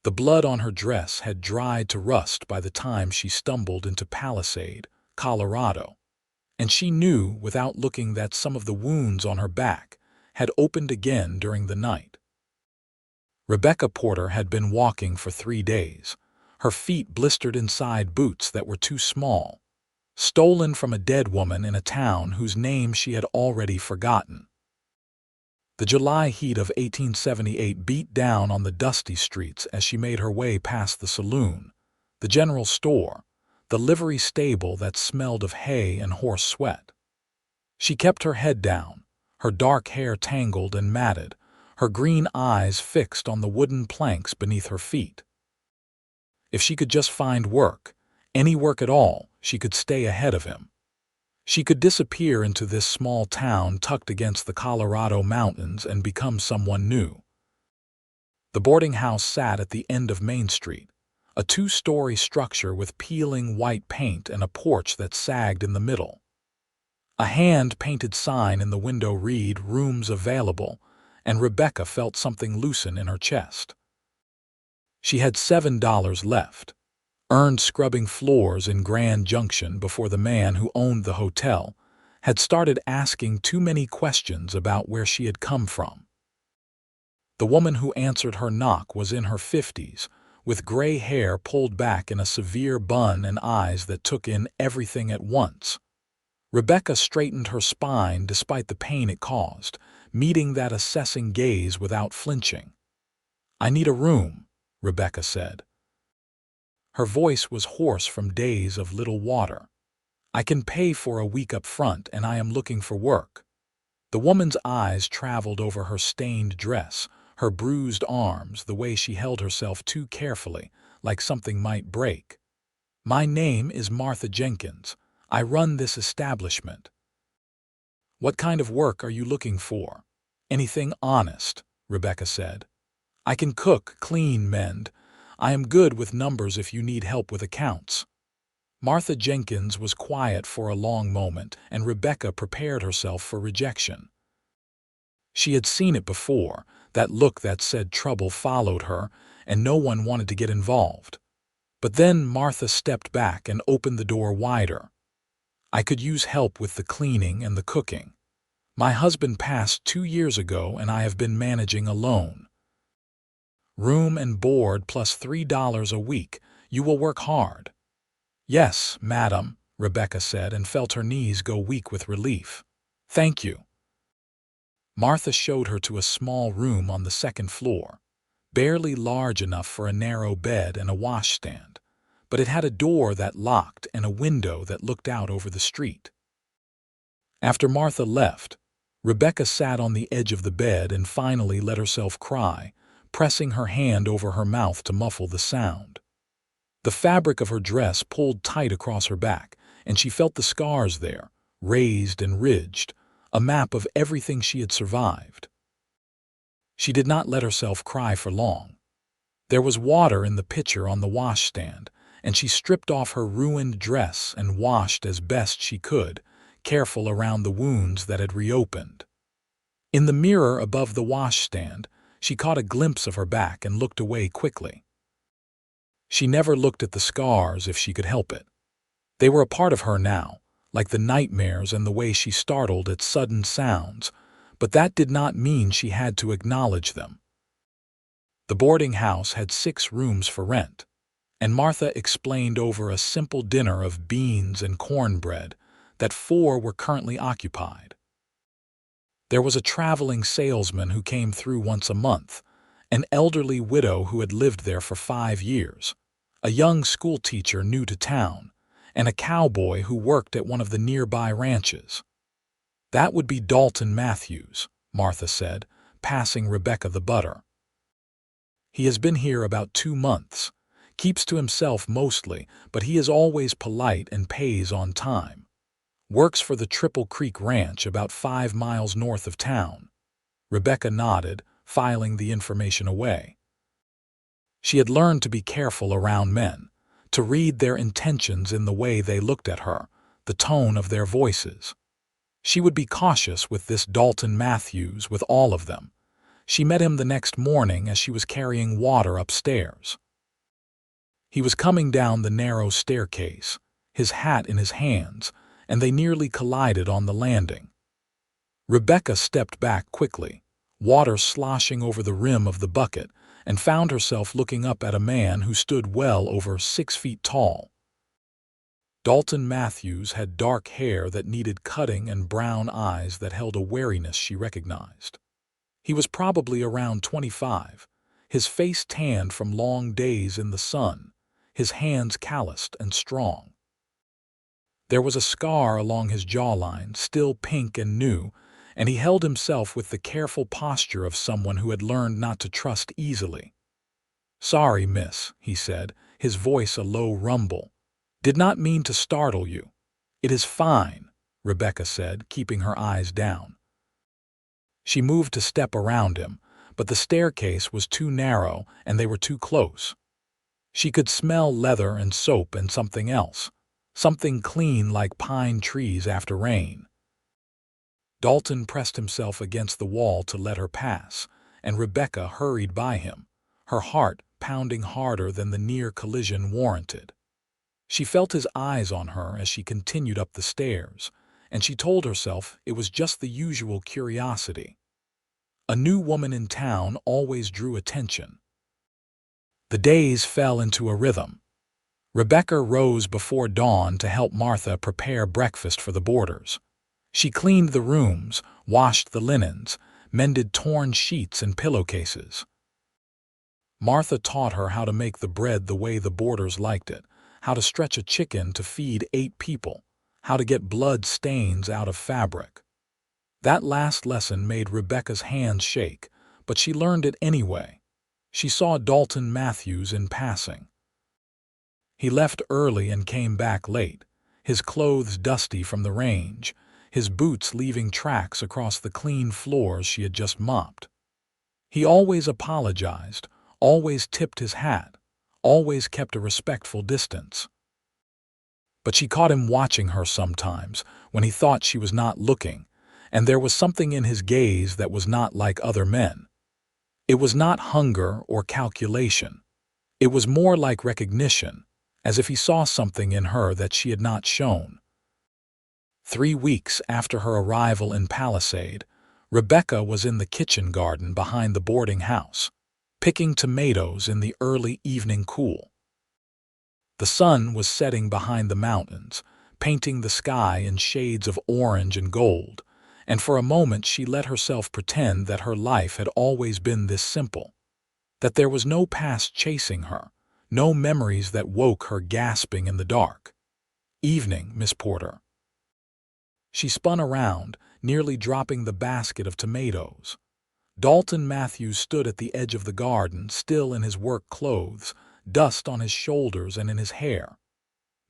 The blood on her dress had dried to rust by the time she stumbled into Palisade, Colorado, and she knew without looking that some of the wounds on her back had opened again during the night. Rebecca Porter had been walking for 3 days, her feet blistered inside boots that were too small, stolen from a dead woman in a town whose name she had already forgotten. The July heat of 1878 beat down on the dusty streets as she made her way past the saloon, the general store, the livery stable that smelled of hay and horse sweat. She kept her head down, her dark hair tangled and matted, her green eyes fixed on the wooden planks beneath her feet. If she could just find work, any work at all, she could stay ahead of him. She could disappear into this small town tucked against the Colorado mountains and become someone new. The boarding house sat at the end of Main Street, a 2-story structure with peeling white paint and a porch that sagged in the middle. A hand-painted sign in the window read, "Rooms available," and Rebecca felt something loosen in her chest. She had $7 left, earned scrubbing floors in Grand Junction before the man who owned the hotel had started asking too many questions about where she had come from. The woman who answered her knock was in her 50s, with gray hair pulled back in a severe bun and eyes that took in everything at once. Rebecca straightened her spine despite the pain it caused, meeting that assessing gaze without flinching. "I need a room," Rebecca said. Her voice was hoarse from days of little water. "I can pay for a week up front and I am looking for work." The woman's eyes traveled over her stained dress, her bruised arms, the way she held herself too carefully, like something might break. "My name is Martha Jenkins. I run this establishment." "What kind of work are you looking for?" "Anything honest," Rebecca said. "I can cook, clean, mend. I am good with numbers if you need help with accounts." Martha Jenkins was quiet for a long moment, and Rebecca prepared herself for rejection. She had seen it before, that look that said trouble followed her, and no one wanted to get involved. But then Martha stepped back and opened the door wider. "I could use help with the cleaning and the cooking. My husband passed 2 years ago and I have been managing alone. Room and board plus $3 a week. You will work hard." "Yes, madam," Rebecca said and felt her knees go weak with relief. "Thank you." Martha showed her to a small room on the 2nd floor, barely large enough for a narrow bed and a washstand, but it had a door that locked and a window that looked out over the street. After Martha left, Rebecca sat on the edge of the bed and finally let herself cry, pressing her hand over her mouth to muffle the sound. The fabric of her dress pulled tight across her back, and she felt the scars there, raised and ridged, a map of everything she had survived. She did not let herself cry for long. There was water in the pitcher on the washstand, and she stripped off her ruined dress and washed as best she could, careful around the wounds that had reopened. In the mirror above the washstand, she caught a glimpse of her back and looked away quickly. She never looked at the scars if she could help it. They were a part of her now, like the nightmares and the way she startled at sudden sounds, but that did not mean she had to acknowledge them. The boarding house had 6 rooms for rent, and Martha explained over a simple dinner of beans and cornbread that 4 were currently occupied. There was a traveling salesman who came through once a month, an elderly widow who had lived there for 5 years, a young school teacher new to town, and a cowboy who worked at one of the nearby ranches. "That would be Dalton Matthews," Martha said, passing Rebecca the butter. "He has been here about 2 months, keeps to himself mostly, but he is always polite and pays on time. Works for the Triple Creek Ranch about 5 miles north of town." Rebecca nodded, filing the information away. She had learned to be careful around men, to read their intentions in the way they looked at her, the tone of their voices. She would be cautious with this Dalton Matthews, with all of them. She met him the next morning as she was carrying water upstairs. He was coming down the narrow staircase, his hat in his hands, and they nearly collided on the landing. Rebecca stepped back quickly, water sloshing over the rim of the bucket, and found herself looking up at a man who stood well over 6 feet tall. Dalton Matthews had dark hair that needed cutting and brown eyes that held a wariness she recognized. He was probably around 25, his face tanned from long days in the sun, his hands calloused and strong. There was a scar along his jawline, still pink and new, and he held himself with the careful posture of someone who had learned not to trust easily. "Sorry, miss," he said, his voice a low rumble. "Did not mean to startle you." "It is fine," Rebecca said, keeping her eyes down. She moved to step around him, but the staircase was too narrow and they were too close. She could smell leather and soap and something else, something clean like pine trees after rain. Dalton pressed himself against the wall to let her pass, and Rebecca hurried by him, her heart pounding harder than the near collision warranted. She felt his eyes on her as she continued up the stairs, and she told herself it was just the usual curiosity. A new woman in town always drew attention. The days fell into a rhythm. Rebecca rose before dawn to help Martha prepare breakfast for the boarders. She cleaned the rooms, washed the linens, mended torn sheets and pillowcases. Martha taught her how to make the bread the way the boarders liked it, how to stretch a chicken to feed 8 people, how to get blood stains out of fabric. That last lesson made Rebecca's hands shake, but she learned it anyway. She saw Dalton Matthews in passing. He left early and came back late, his clothes dusty from the range, his boots leaving tracks across the clean floors she had just mopped. He always apologized, always tipped his hat, always kept a respectful distance. But she caught him watching her sometimes when he thought she was not looking, and there was something in his gaze that was not like other men. It was not hunger or calculation. It was more like recognition, as if he saw something in her that she had not shown. 3 weeks after her arrival in Palisade, Rebecca was in the kitchen garden behind the boarding house, picking tomatoes in the early evening cool. The sun was setting behind the mountains, painting the sky in shades of orange and gold, and for a moment she let herself pretend that her life had always been this simple, that there was no past chasing her, no memories that woke her gasping in the dark. "Evening, Miss Porter." She spun around, nearly dropping the basket of tomatoes. Dalton Matthews stood at the edge of the garden, still in his work clothes, dust on his shoulders and in his hair.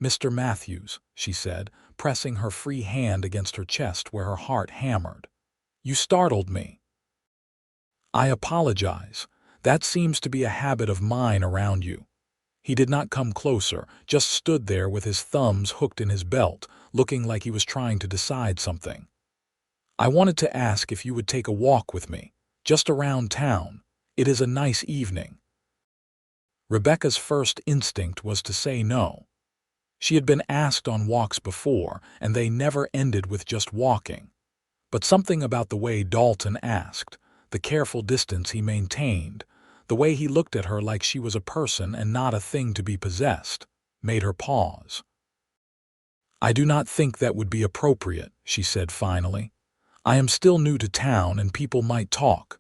"Mr. Matthews," she said, pressing her free hand against her chest where her heart hammered. "You startled me." "I apologize. That seems to be a habit of mine around you." He did not come closer, just stood there with his thumbs hooked in his belt, looking like he was trying to decide something. "I wanted to ask if you would take a walk with me, just around town. It is a nice evening." Rebecca's first instinct was to say no. She had been asked on walks before, and they never ended with just walking. But something about the way Dalton asked, the careful distance he maintained, the way he looked at her like she was a person and not a thing to be possessed, made her pause. "I do not think that would be appropriate," she said finally. "I am still new to town and people might talk."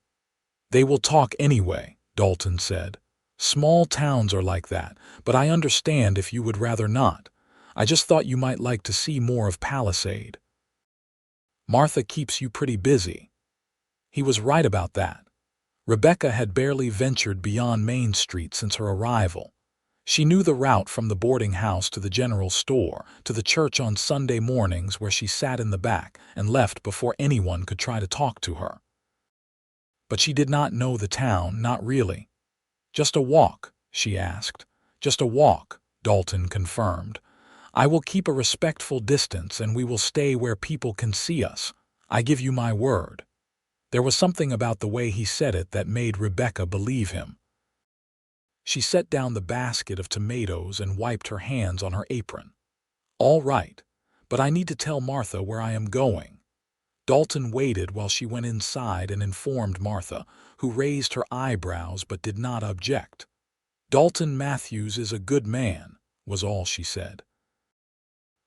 "They will talk anyway," Dalton said. "Small towns are like that, but I understand if you would rather not. I just thought you might like to see more of Palisade." "Martha keeps you pretty busy." He was right about that. Rebecca had barely ventured beyond Main Street since her arrival. She knew the route from the boarding house to the general store, to the church on Sunday mornings where she sat in the back and left before anyone could try to talk to her. But she did not know the town, not really. "Just a walk?" she asked. "Just a walk," Dalton confirmed. "I will keep a respectful distance and we will stay where people can see us. I give you my word." There was something about the way he said it that made Rebecca believe him. She set down the basket of tomatoes and wiped her hands on her apron. "All right, but I need to tell Martha where I am going." Dalton waited while she went inside and informed Martha, who raised her eyebrows but did not object. "Dalton Matthews is a good man," was all she said.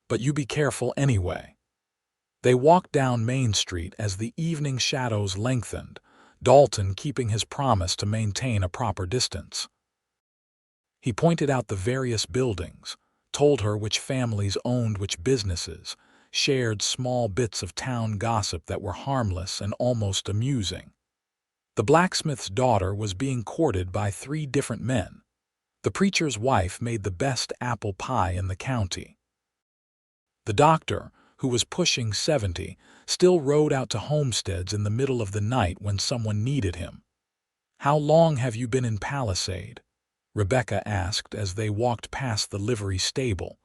"But you be careful anyway." They walked down Main Street as the evening shadows lengthened, Dalton keeping his promise to maintain a proper distance. He pointed out the various buildings, told her which families owned which businesses, shared small bits of town gossip that were harmless and almost amusing. The blacksmith's daughter was being courted by 3 different men. The preacher's wife made the best apple pie in the county. The doctor, who was pushing 70, still rode out to homesteads in the middle of the night when someone needed him. "How long have you been in Palisade?" Rebecca asked as they walked past the livery stable.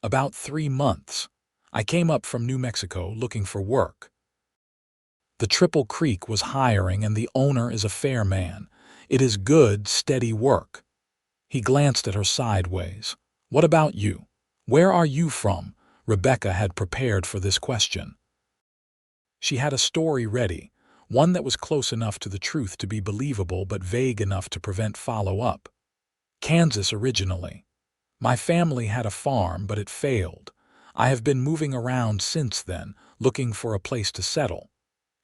"About 3 months. I came up from New Mexico looking for work. The Triple Creek was hiring and the owner is a fair man. It is good, steady work." He glanced at her sideways. "What about you? Where are you from?" Rebecca had prepared for this question. She had a story ready, one that was close enough to the truth to be believable but vague enough to prevent follow-up. "Kansas originally. My family had a farm, but it failed. I have been moving around since then, looking for a place to settle."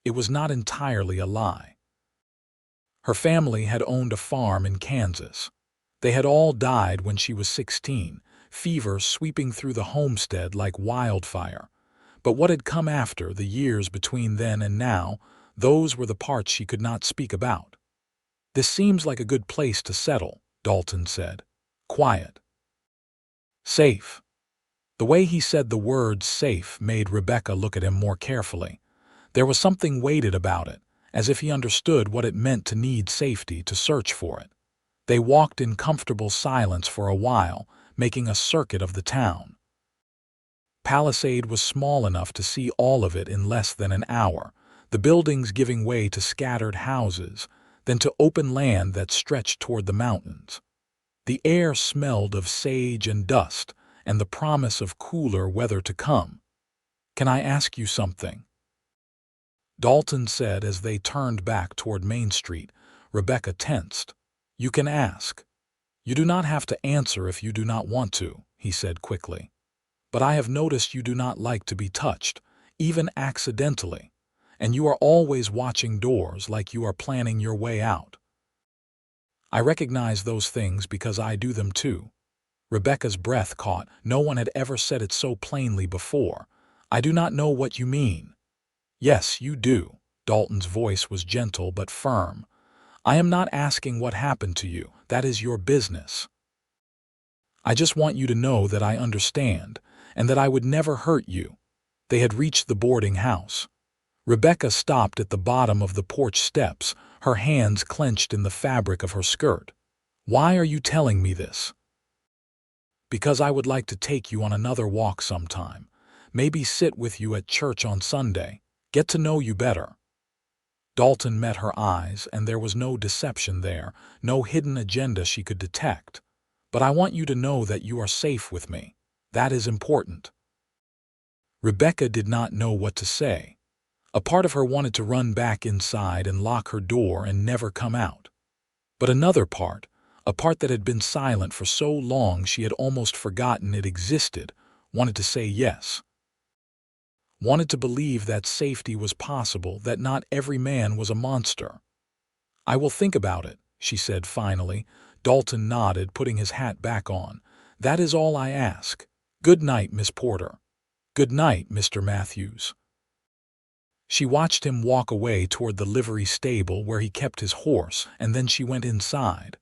It was not entirely a lie. Her family had owned a farm in Kansas. They had all died when she was 16, fever sweeping through the homestead like wildfire. But what had come after, the years between then and now, those were the parts she could not speak about. "This seems like a good place to settle," Dalton said. "Quiet. Safe." The way he said the word safe made Rebecca look at him more carefully. There was something weighted about it, as if he understood what it meant to need safety, to search for it. They walked in comfortable silence for a while, making a circuit of the town. Palisade was small enough to see all of it in less than an hour, the buildings giving way to scattered houses, then to open land that stretched toward the mountains. The air smelled of sage and dust, and the promise of cooler weather to come. "Can I ask you something?" Dalton said as they turned back toward Main Street. Rebecca tensed. "You can ask. You do not have to answer if you do not want to," he said quickly. "But I have noticed you do not like to be touched, even accidentally, and you are always watching doors like you are planning your way out." "I recognize those things because I do them too." Rebecca's breath caught. No one had ever said it so plainly before. "I do not know what you mean." "Yes, you do." Dalton's voice was gentle but firm. "I am not asking what happened to you. That is your business. I just want you to know that I understand, and that I would never hurt you." They had reached the boarding house. Rebecca stopped at the bottom of the porch steps, her hands clenched in the fabric of her skirt. "Why are you telling me this?" "Because I would like to take you on another walk sometime. Maybe sit with you at church on Sunday. Get to know you better." Dalton met her eyes, and there was no deception there, no hidden agenda she could detect. "But I want you to know that you are safe with me. That is important." Rebecca did not know what to say. A part of her wanted to run back inside and lock her door and never come out. But another part, a part that had been silent for so long she had almost forgotten it existed, wanted to say yes. Wanted to believe that safety was possible, that not every man was a monster. "I will think about it," she said finally. Dalton nodded, putting his hat back on. "That is all I ask. Good night, Miss Porter." "Good night, Mr. Matthews." She watched him walk away toward the livery stable where he kept his horse, and then she went inside.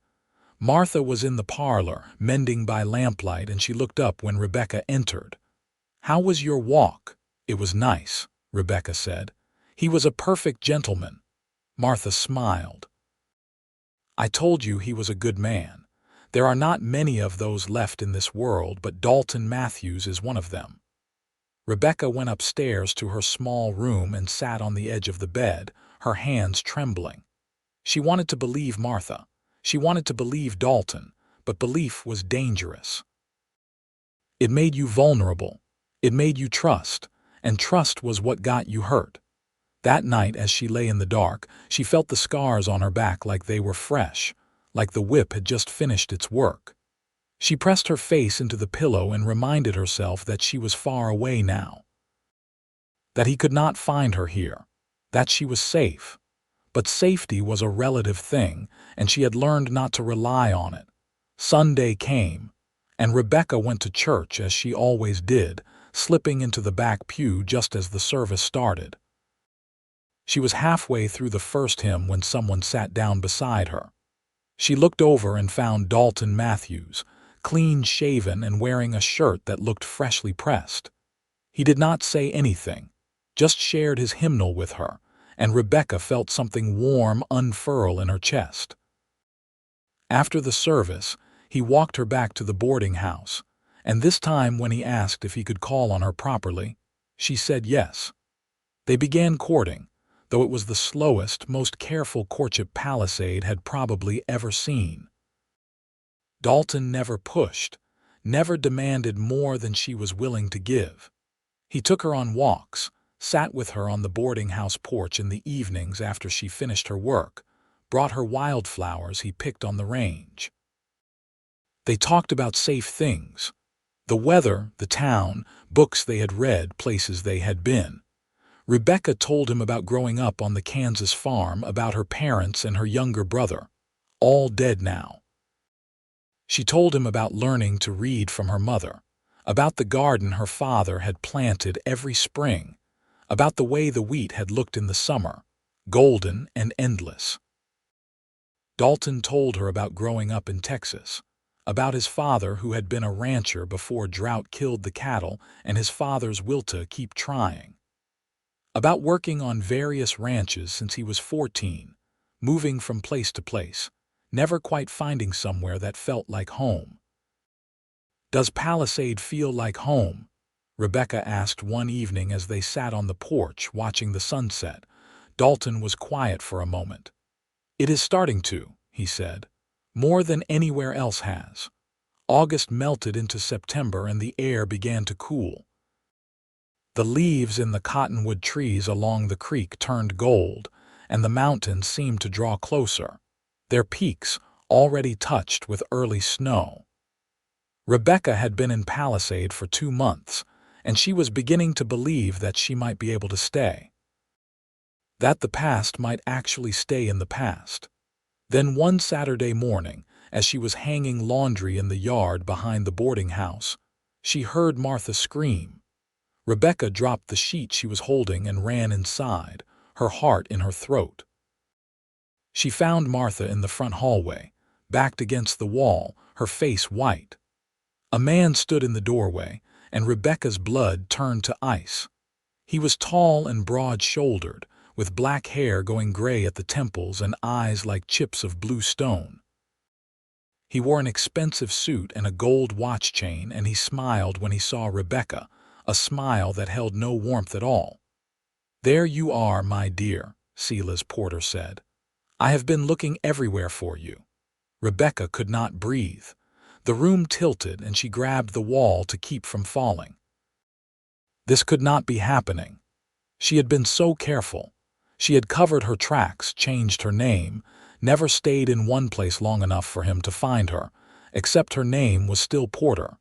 Martha was in the parlor, mending by lamplight, and she looked up when Rebecca entered. "How was your walk?" "It was nice," Rebecca said. "He was a perfect gentleman." Martha smiled. "I told you he was a good man. There are not many of those left in this world, but Dalton Matthews is one of them." Rebecca went upstairs to her small room and sat on the edge of the bed, her hands trembling. She wanted to believe Martha. She wanted to believe Dalton, but belief was dangerous. It made you vulnerable. It made you trust, and trust was what got you hurt. That night, as she lay in the dark, she felt the scars on her back like they were fresh, like the whip had just finished its work. She pressed her face into the pillow and reminded herself that she was far away now, that he could not find her here, that she was safe. But safety was a relative thing, and she had learned not to rely on it. Sunday came, and Rebecca went to church as she always did, slipping into the back pew just as the service started. She was halfway through the first hymn when someone sat down beside her. She looked over and found Dalton Matthews, clean-shaven and wearing a shirt that looked freshly pressed. He did not say anything, just shared his hymnal with her, and Rebecca felt something warm unfurl in her chest. After the service, he walked her back to the boarding house, and this time when he asked if he could call on her properly, she said yes. They began courting, though it was the slowest, most careful courtship Palisade had probably ever seen. Dalton never pushed, never demanded more than she was willing to give. He took her on walks, sat with her on the boarding house porch in the evenings after she finished her work, brought her wildflowers he picked on the range. They talked about safe things: the weather, the town, books they had read, places they had been. Rebecca told him about growing up on the Kansas farm, about her parents and her younger brother, all dead now. She told him about learning to read from her mother, about the garden her father had planted every spring, about the way the wheat had looked in the summer, golden and endless. Dalton told her about growing up in Texas, about his father who had been a rancher before drought killed the cattle and his father's will to keep trying, about working on various ranches since he was 14, moving from place to place, never quite finding somewhere that felt like home. "Does Palisade feel like home?" Rebecca asked one evening as they sat on the porch watching the sunset. Dalton was quiet for a moment. "It is starting to," he said, "more than anywhere else has." August melted into September and the air began to cool. The leaves in the cottonwood trees along the creek turned gold, and the mountains seemed to draw closer, their peaks already touched with early snow. Rebecca had been in Palisade for 2 months, and she was beginning to believe that she might be able to stay, that the past might actually stay in the past. Then one Saturday morning, as she was hanging laundry in the yard behind the boarding house, she heard Martha scream. Rebecca dropped the sheet she was holding and ran inside, her heart in her throat. She found Martha in the front hallway, backed against the wall, her face white. A man stood in the doorway, and Rebecca's blood turned to ice. He was tall and broad-shouldered, with black hair going gray at the temples and eyes like chips of blue stone. He wore an expensive suit and a gold watch chain, and he smiled when he saw Rebecca, a smile that held no warmth at all. "There you are, my dear," Celas' porter said. "I have been looking everywhere for you." Rebecca could not breathe. The room tilted and she grabbed the wall to keep from falling. This could not be happening. She had been so careful. She had covered her tracks, changed her name, never stayed in one place long enough for him to find her, except her name was still Porter.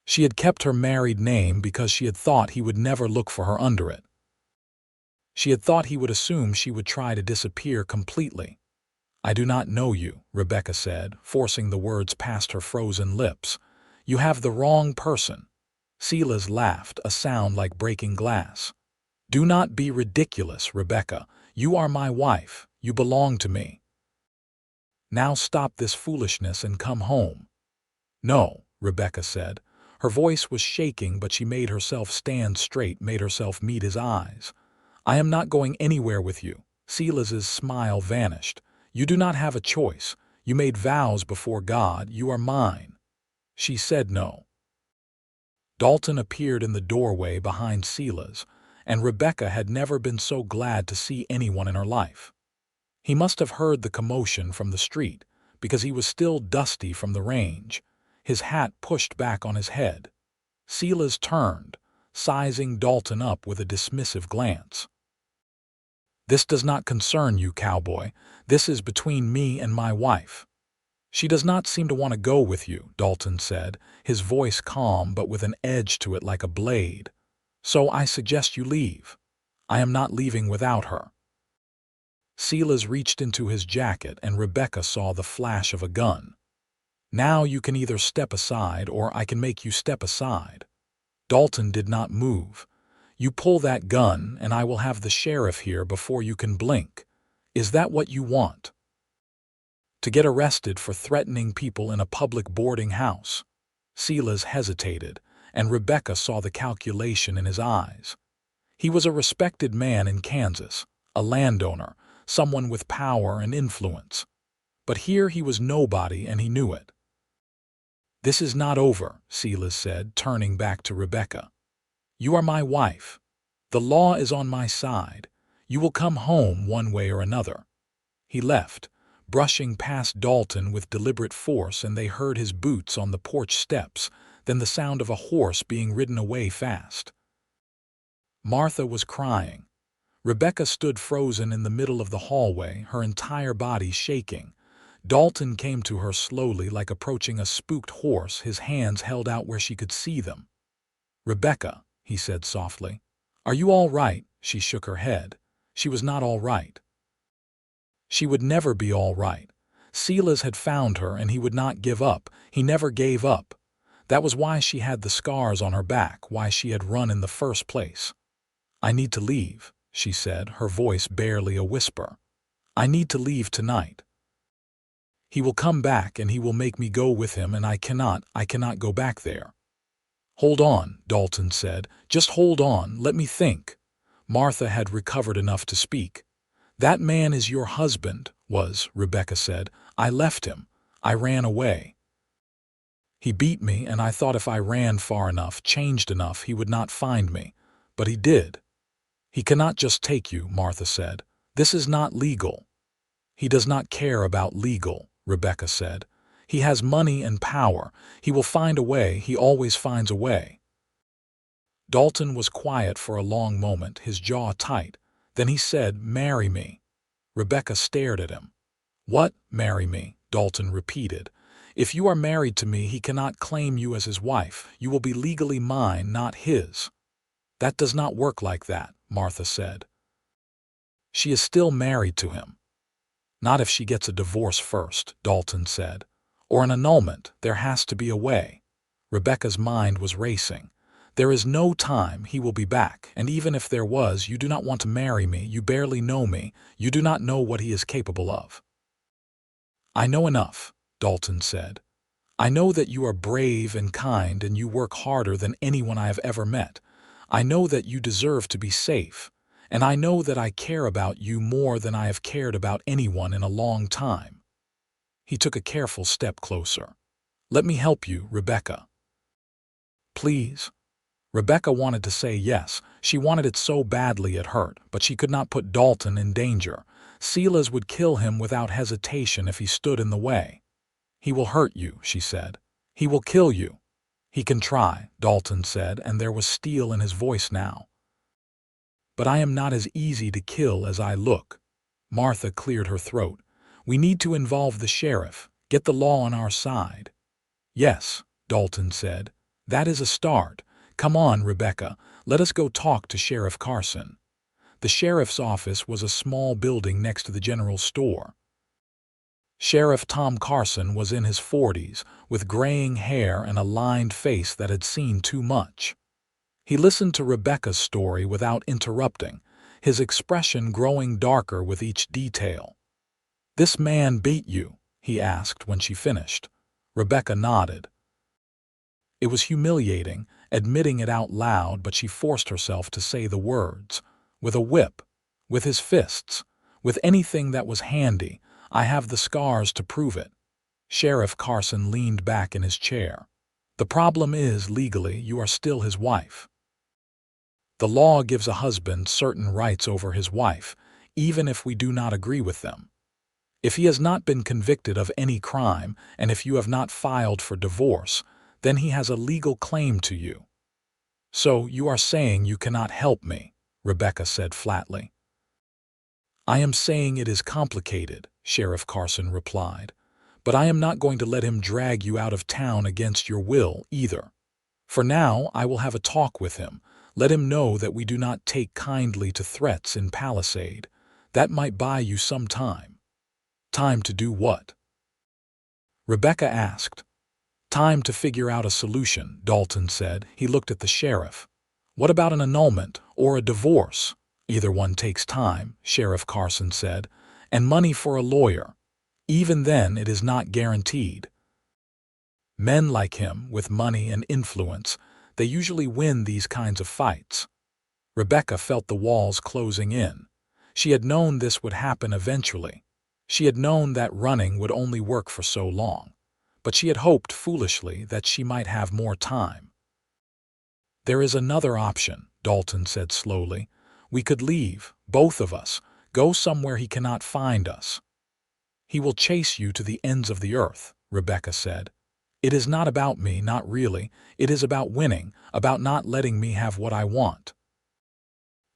She had kept her married name because she had thought he would never look for her under it. She had thought he would assume she would try to disappear completely. "I do not know you," Rebecca said, forcing the words past her frozen lips. "You have the wrong person." Celas laughed, a sound like breaking glass. "Do not be ridiculous, Rebecca. You are my wife. You belong to me. Now stop this foolishness and come home." "No," Rebecca said. Her voice was shaking, but she made herself stand straight, made herself meet his eyes. "I am not going anywhere with you." Celas's smile vanished. "You do not have a choice. You made vows before God. You are mine." She said no. Dalton appeared in the doorway behind Celas, and Rebecca had never been so glad to see anyone in her life. He must have heard the commotion from the street, because he was still dusty from the range, his hat pushed back on his head. Celas turned, sizing Dalton up with a dismissive glance. "This does not concern you, Cowboy. This is between me and my wife." "She does not seem to want to go with you," Dalton said, his voice calm but with an edge to it like a blade. "So I suggest you leave. I am not leaving without her." Celas reached into his jacket and Rebecca saw the flash of a gun. "Now you can either step aside or I can make you step aside." Dalton did not move. "You pull that gun and I will have the sheriff here before you can blink. Is that what you want? To get arrested for threatening people in a public boarding house?" Celas hesitated, and Rebecca saw the calculation in his eyes. He was a respected man in Kansas, a landowner, someone with power and influence. But here he was nobody and he knew it. "This is not over," Celas said, turning back to Rebecca. "You are my wife. The law is on my side. You will come home one way or another." He left, brushing past Dalton with deliberate force, and they heard his boots on the porch steps, then the sound of a horse being ridden away fast. Martha was crying. Rebecca stood frozen in the middle of the hallway, her entire body shaking. Dalton came to her slowly, like approaching a spooked horse, his hands held out where she could see them. "Rebecca," he said softly, "are you all right?" She shook her head. She was not all right. She would never be all right. Celas had found her and he would not give up. He never gave up. That was why she had the scars on her back, why she had run in the first place. "I need to leave," she said, her voice barely a whisper. "I need to leave tonight. He will come back and he will make me go with him, and I cannot go back there." "Hold on," Dalton said. "Just hold on, let me think." Martha had recovered enough to speak. "That man is your husband, was," Rebecca said. "I left him. I ran away. He beat me, and I thought if I ran far enough, changed enough, he would not find me. But he did." "He cannot just take you," Martha said. "This is not legal." "He does not care about legal," Rebecca said. "He has money and power. He will find a way. He always finds a way." Dalton was quiet for a long moment, his jaw tight. Then he said, "Marry me." Rebecca stared at him. "What, marry me?" Dalton repeated. "If you are married to me, he cannot claim you as his wife. You will be legally mine, not his." "That does not work like that," Martha said. "She is still married to him." "Not if she gets a divorce first," Dalton said. "Or an annulment. There has to be a way." Rebecca's mind was racing. "There is no time. He will be back. And even if there was, you do not want to marry me. You barely know me. You do not know what he is capable of." "I know enough," Dalton said. "I know that you are brave and kind and you work harder than anyone I have ever met. I know that you deserve to be safe. And I know that I care about you more than I have cared about anyone in a long time." He took a careful step closer. "Let me help you, Rebecca." "Please." Rebecca wanted to say yes. She wanted it so badly it hurt, but she could not put Dalton in danger. Celas would kill him without hesitation if he stood in the way. "He will hurt you," she said. "He will kill you." "He can try," Dalton said, and there was steel in his voice now. "But I am not as easy to kill as I look." Martha cleared her throat. "We need to involve the sheriff, get the law on our side." "Yes," Dalton said. "That is a start. Come on, Rebecca, let us go talk to Sheriff Carson." The sheriff's office was a small building next to the general store. Sheriff Tom Carson was in his 40s, with graying hair and a lined face that had seen too much. He listened to Rebecca's story without interrupting, his expression growing darker with each detail. "This man beat you?" he asked when she finished. Rebecca nodded. It was humiliating, admitting it out loud, but she forced herself to say the words. "With a whip, with his fists, with anything that was handy. I have the scars to prove it." Sheriff Carson leaned back in his chair. "The problem is, legally, you are still his wife." The law gives a husband certain rights over his wife, even if we do not agree with them. If he has not been convicted of any crime, and if you have not filed for divorce, then he has a legal claim to you. So you are saying you cannot help me, Rebecca said flatly. I am saying it is complicated, Sheriff Carson replied, but I am not going to let him drag you out of town against your will either. For now, I will have a talk with him. Let him know that we do not take kindly to threats in Palisade. That might buy you some time. Time to do what? Rebecca asked. Time to figure out a solution, Dalton said. He looked at the sheriff. What about an annulment or a divorce? Either one takes time, Sheriff Carson said, and money for a lawyer. Even then, it is not guaranteed. Men like him, with money and influence, they usually win these kinds of fights. Rebecca felt the walls closing in. She had known this would happen eventually. She had known that running would only work for so long, but she had hoped foolishly that she might have more time. There is another option, Dalton said slowly. We could leave, both of us, go somewhere he cannot find us. He will chase you to the ends of the earth, Rebecca said. It is not about me, not really. It is about winning, about not letting me have what I want.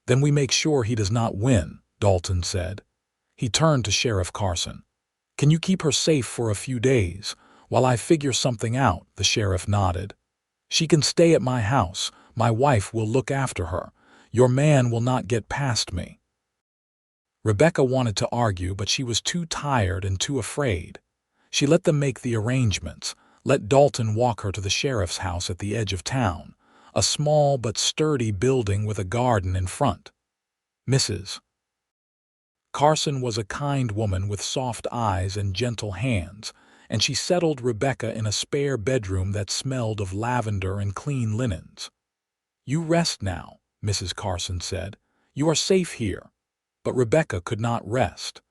Then we make sure he does not win, Dalton said. He turned to Sheriff Carson. Can you keep her safe for a few days, while I figure something out? The sheriff nodded. She can stay at my house. My wife will look after her. Your man will not get past me. Rebecca wanted to argue, but she was too tired and too afraid. She let them make the arrangements, let Dalton walk her to the sheriff's house at the edge of town, a small but sturdy building with a garden in front. Mrs. Carson was a kind woman with soft eyes and gentle hands, and she settled Rebecca in a spare bedroom that smelled of lavender and clean linens. You rest now, Mrs. Carson said. You are safe here. But Rebecca could not rest.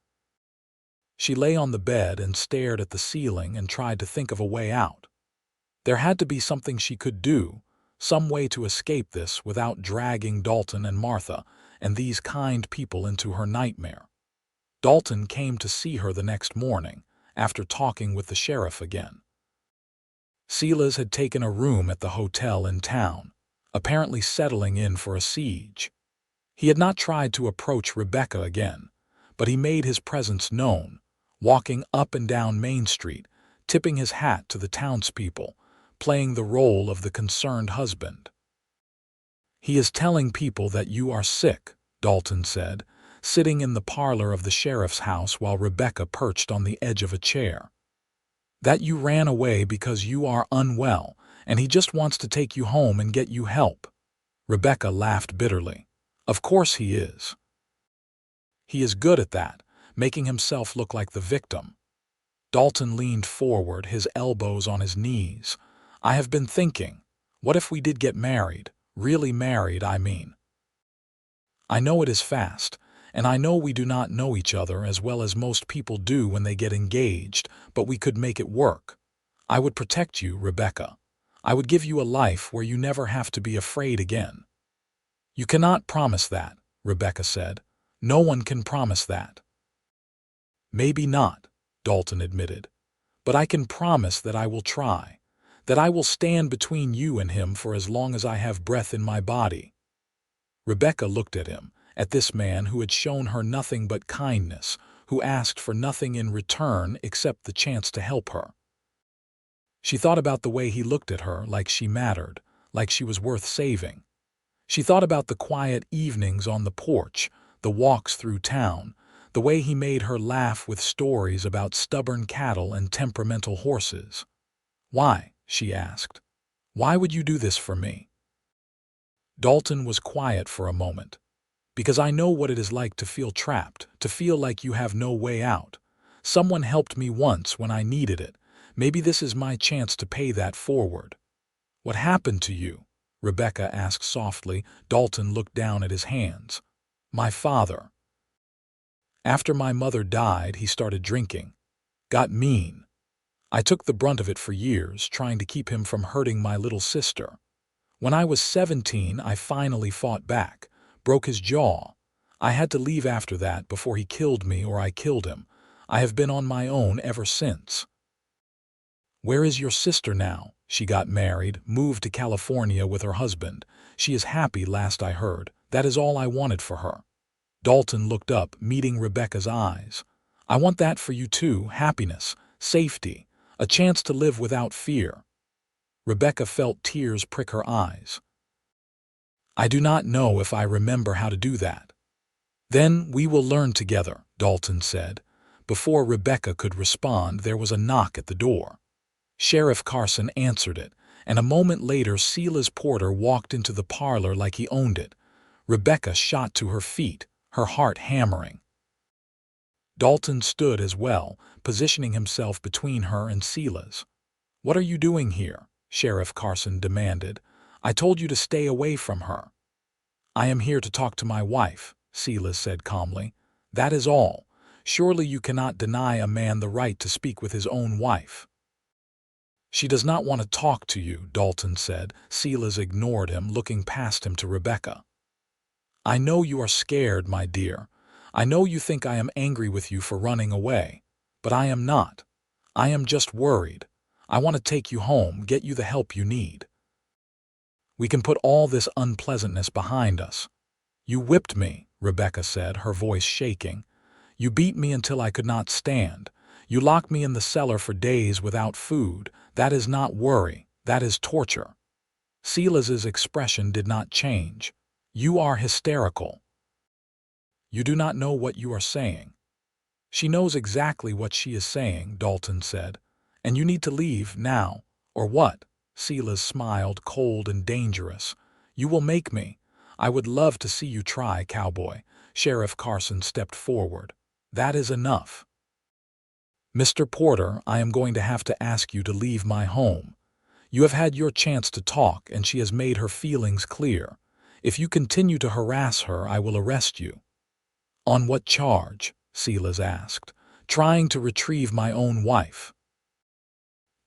She lay on the bed and stared at the ceiling and tried to think of a way out. There had to be something she could do, some way to escape this without dragging Dalton and Martha and these kind people into her nightmare. Dalton came to see her the next morning, after talking with the sheriff again. Celas had taken a room at the hotel in town, apparently settling in for a siege. He had not tried to approach Rebecca again, but he made his presence known, walking up and down Main Street, tipping his hat to the townspeople, playing the role of the concerned husband. He is telling people that you are sick, Dalton said, sitting in the parlor of the sheriff's house while Rebecca perched on the edge of a chair. That you ran away because you are unwell, and he just wants to take you home and get you help. Rebecca laughed bitterly. Of course he is. He is good at that, making himself look like the victim. Dalton leaned forward, his elbows on his knees. I have been thinking, what if we did get married? Really married, I mean. I know it is fast, and I know we do not know each other as well as most people do when they get engaged, but we could make it work. I would protect you, Rebecca. I would give you a life where you never have to be afraid again. You cannot promise that, Rebecca said. No one can promise that. Maybe not, Dalton admitted. But I can promise that I will try, that I will stand between you and him for as long as I have breath in my body. Rebecca looked at him, at this man who had shown her nothing but kindness, who asked for nothing in return except the chance to help her. She thought about the way he looked at her, like she mattered, like she was worth saving. She thought about the quiet evenings on the porch, the walks through town, the way he made her laugh with stories about stubborn cattle and temperamental horses. Why? She asked. Why would you do this for me? Dalton was quiet for a moment. Because I know what it is like to feel trapped, to feel like you have no way out. Someone helped me once when I needed it. Maybe this is my chance to pay that forward. What happened to you? Rebecca asked softly. Dalton looked down at his hands. My father. After my mother died, he started drinking. Got mean. I took the brunt of it for years, trying to keep him from hurting my little sister. When I was 17, I finally fought back, broke his jaw. I had to leave after that before he killed me or I killed him. I have been on my own ever since. Where is your sister now? She got married, moved to California with her husband. She is happy, last I heard. That is all I wanted for her. Dalton looked up, meeting Rebecca's eyes. I want that for you too, happiness, safety, a chance to live without fear. Rebecca felt tears prick her eyes. I do not know if I remember how to do that. Then we will learn together, Dalton said. Before Rebecca could respond, there was a knock at the door. Sheriff Carson answered it, and a moment later Celas Porter walked into the parlor like he owned it. Rebecca shot to her feet, her heart hammering. Dalton stood as well, positioning himself between her and Celas. What are you doing here? Sheriff Carson demanded. I told you to stay away from her. I am here to talk to my wife, Celas said calmly. That is all. Surely you cannot deny a man the right to speak with his own wife. She does not want to talk to you, Dalton said. Celas ignored him, looking past him to Rebecca. I know you are scared, my dear. I know you think I am angry with you for running away. But I am not. I am just worried. I want to take you home, get you the help you need. We can put all this unpleasantness behind us. You whipped me, Rebecca said, her voice shaking. You beat me until I could not stand. You locked me in the cellar for days without food. That is not worry. That is torture. Celas's expression did not change. You are hysterical. You do not know what you are saying. She knows exactly what she is saying, Dalton said. And you need to leave now, or what? Celas smiled, cold and dangerous. You will make me. I would love to see you try, Cowboy. Sheriff Carson stepped forward. That is enough. Mr. Porter, I am going to have to ask you to leave my home. You have had your chance to talk, and she has made her feelings clear. If you continue to harass her, I will arrest you. On what charge? Celas asked. Trying to retrieve my own wife.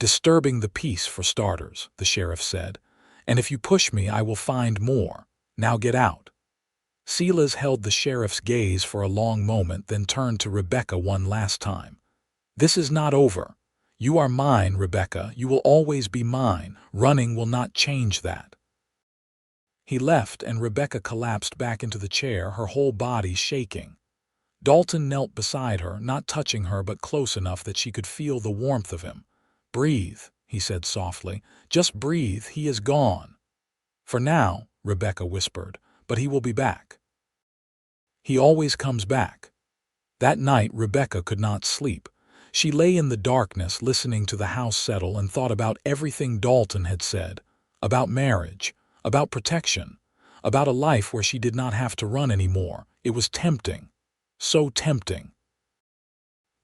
Disturbing the peace, for starters, the sheriff said. And if you push me, I will find more. Now get out. Celas held the sheriff's gaze for a long moment, then turned to Rebecca one last time. This is not over. You are mine, Rebecca. You will always be mine. Running will not change that. He left, and Rebecca collapsed back into the chair, her whole body shaking. Dalton knelt beside her, not touching her but close enough that she could feel the warmth of him. Breathe, he said softly. Just breathe. He is gone. For now, Rebecca whispered, but he will be back. He always comes back. That night, Rebecca could not sleep. She lay in the darkness, listening to the house settle, and thought about everything Dalton had said, about marriage, about protection, about a life where she did not have to run anymore. It was tempting, so tempting.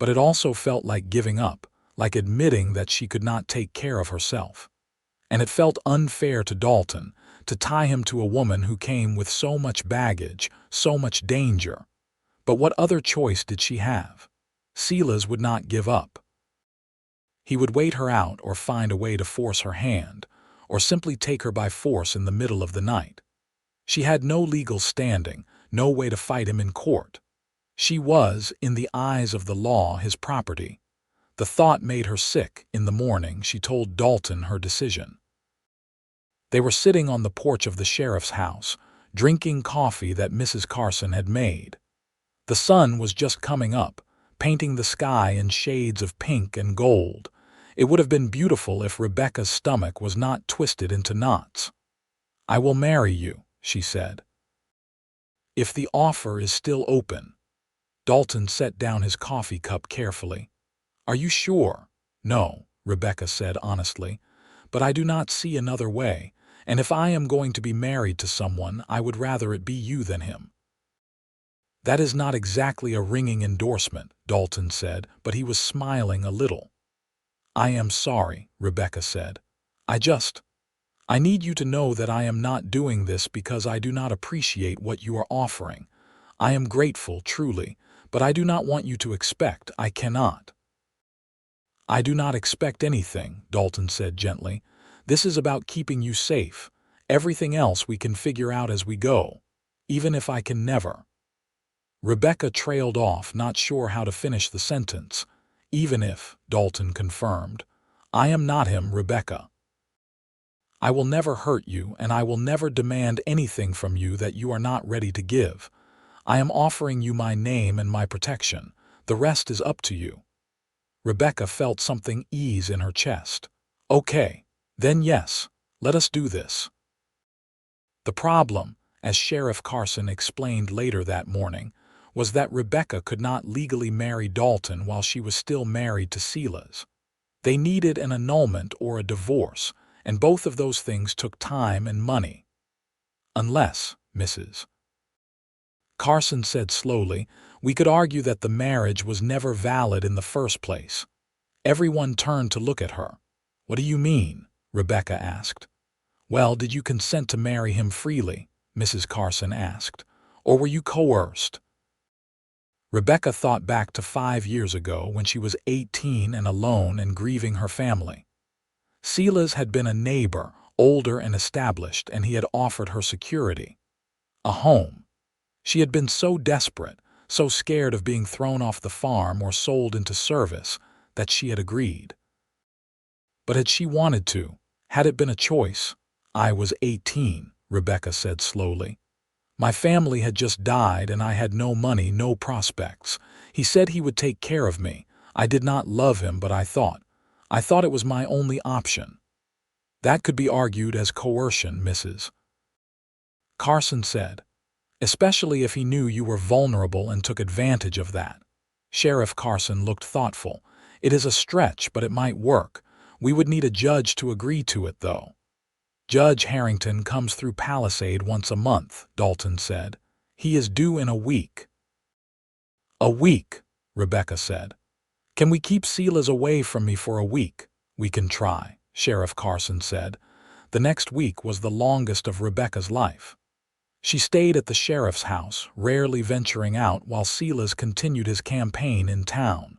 But it also felt like giving up, like admitting that she could not take care of herself. And it felt unfair to Dalton, to tie him to a woman who came with so much baggage, so much danger. But what other choice did she have? Celas would not give up. He would wait her out or find a way to force her hand, or simply take her by force in the middle of the night. She had no legal standing, no way to fight him in court. She was, in the eyes of the law, his property. The thought made her sick. In the morning, she told Dalton her decision. They were sitting on the porch of the sheriff's house, drinking coffee that Mrs. Carson had made. The sun was just coming up, painting the sky in shades of pink and gold. It would have been beautiful if Rebecca's stomach was not twisted into knots. I will marry you, she said. If the offer is still open. Dalton set down his coffee cup carefully. Are you sure? No, Rebecca said honestly. But I do not see another way, and if I am going to be married to someone, I would rather it be you than him. That is not exactly a ringing endorsement, Dalton said, but he was smiling a little. I am sorry, Rebecca said. I need you to know that I am not doing this because I do not appreciate what you are offering. I am grateful, truly, but I do not want you to expect. I cannot. I do not expect anything, Dalton said gently. This is about keeping you safe, Everything else we can figure out as we go, even if I can never." Rebecca trailed off, not sure how to finish the sentence. "Even if," Dalton confirmed. "I am not him, Rebecca. I will never hurt you, and I will never demand anything from you that you are not ready to give. I am offering you my name and my protection. The rest is up to you." Rebecca felt something ease in her chest. "Okay, then yes, let us do this." The problem, as Sheriff Carson explained later that morning, was that Rebecca could not legally marry Dalton while she was still married to Celas. They needed an annulment or a divorce, and both of those things took time and money. "Unless, Mrs. Carson said slowly, "we could argue that the marriage was never valid in the first place." Everyone turned to look at her. "What do you mean?" Rebecca asked. "Well, did you consent to marry him freely?" Mrs. Carson asked. "Or were you coerced?" Rebecca thought back to 5 years ago when she was 18 and alone and grieving her family. Celas had been a neighbor, older and established, and he had offered her security. A home. She had been so desperate, so scared of being thrown off the farm or sold into service, that she had agreed. But had she wanted to? Had it been a choice? "I was 18, Rebecca said slowly. "My family had just died and I had no money, no prospects. He said he would take care of me. I did not love him, but I thought it was my only option." "That could be argued as coercion, Mrs. Carson said. "Especially if he knew you were vulnerable and took advantage of that." Sheriff Carson looked thoughtful. "It is a stretch, but it might work. We would need a judge to agree to it, though." "Judge Harrington comes through Palisade once a month," Dalton said. "He is due in a week." "A week," Rebecca said. "Can we keep Celas away from me for a week?" "We can try," Sheriff Carson said. The next week was the longest of Rebecca's life. She stayed at the sheriff's house, rarely venturing out while Celas continued his campaign in town.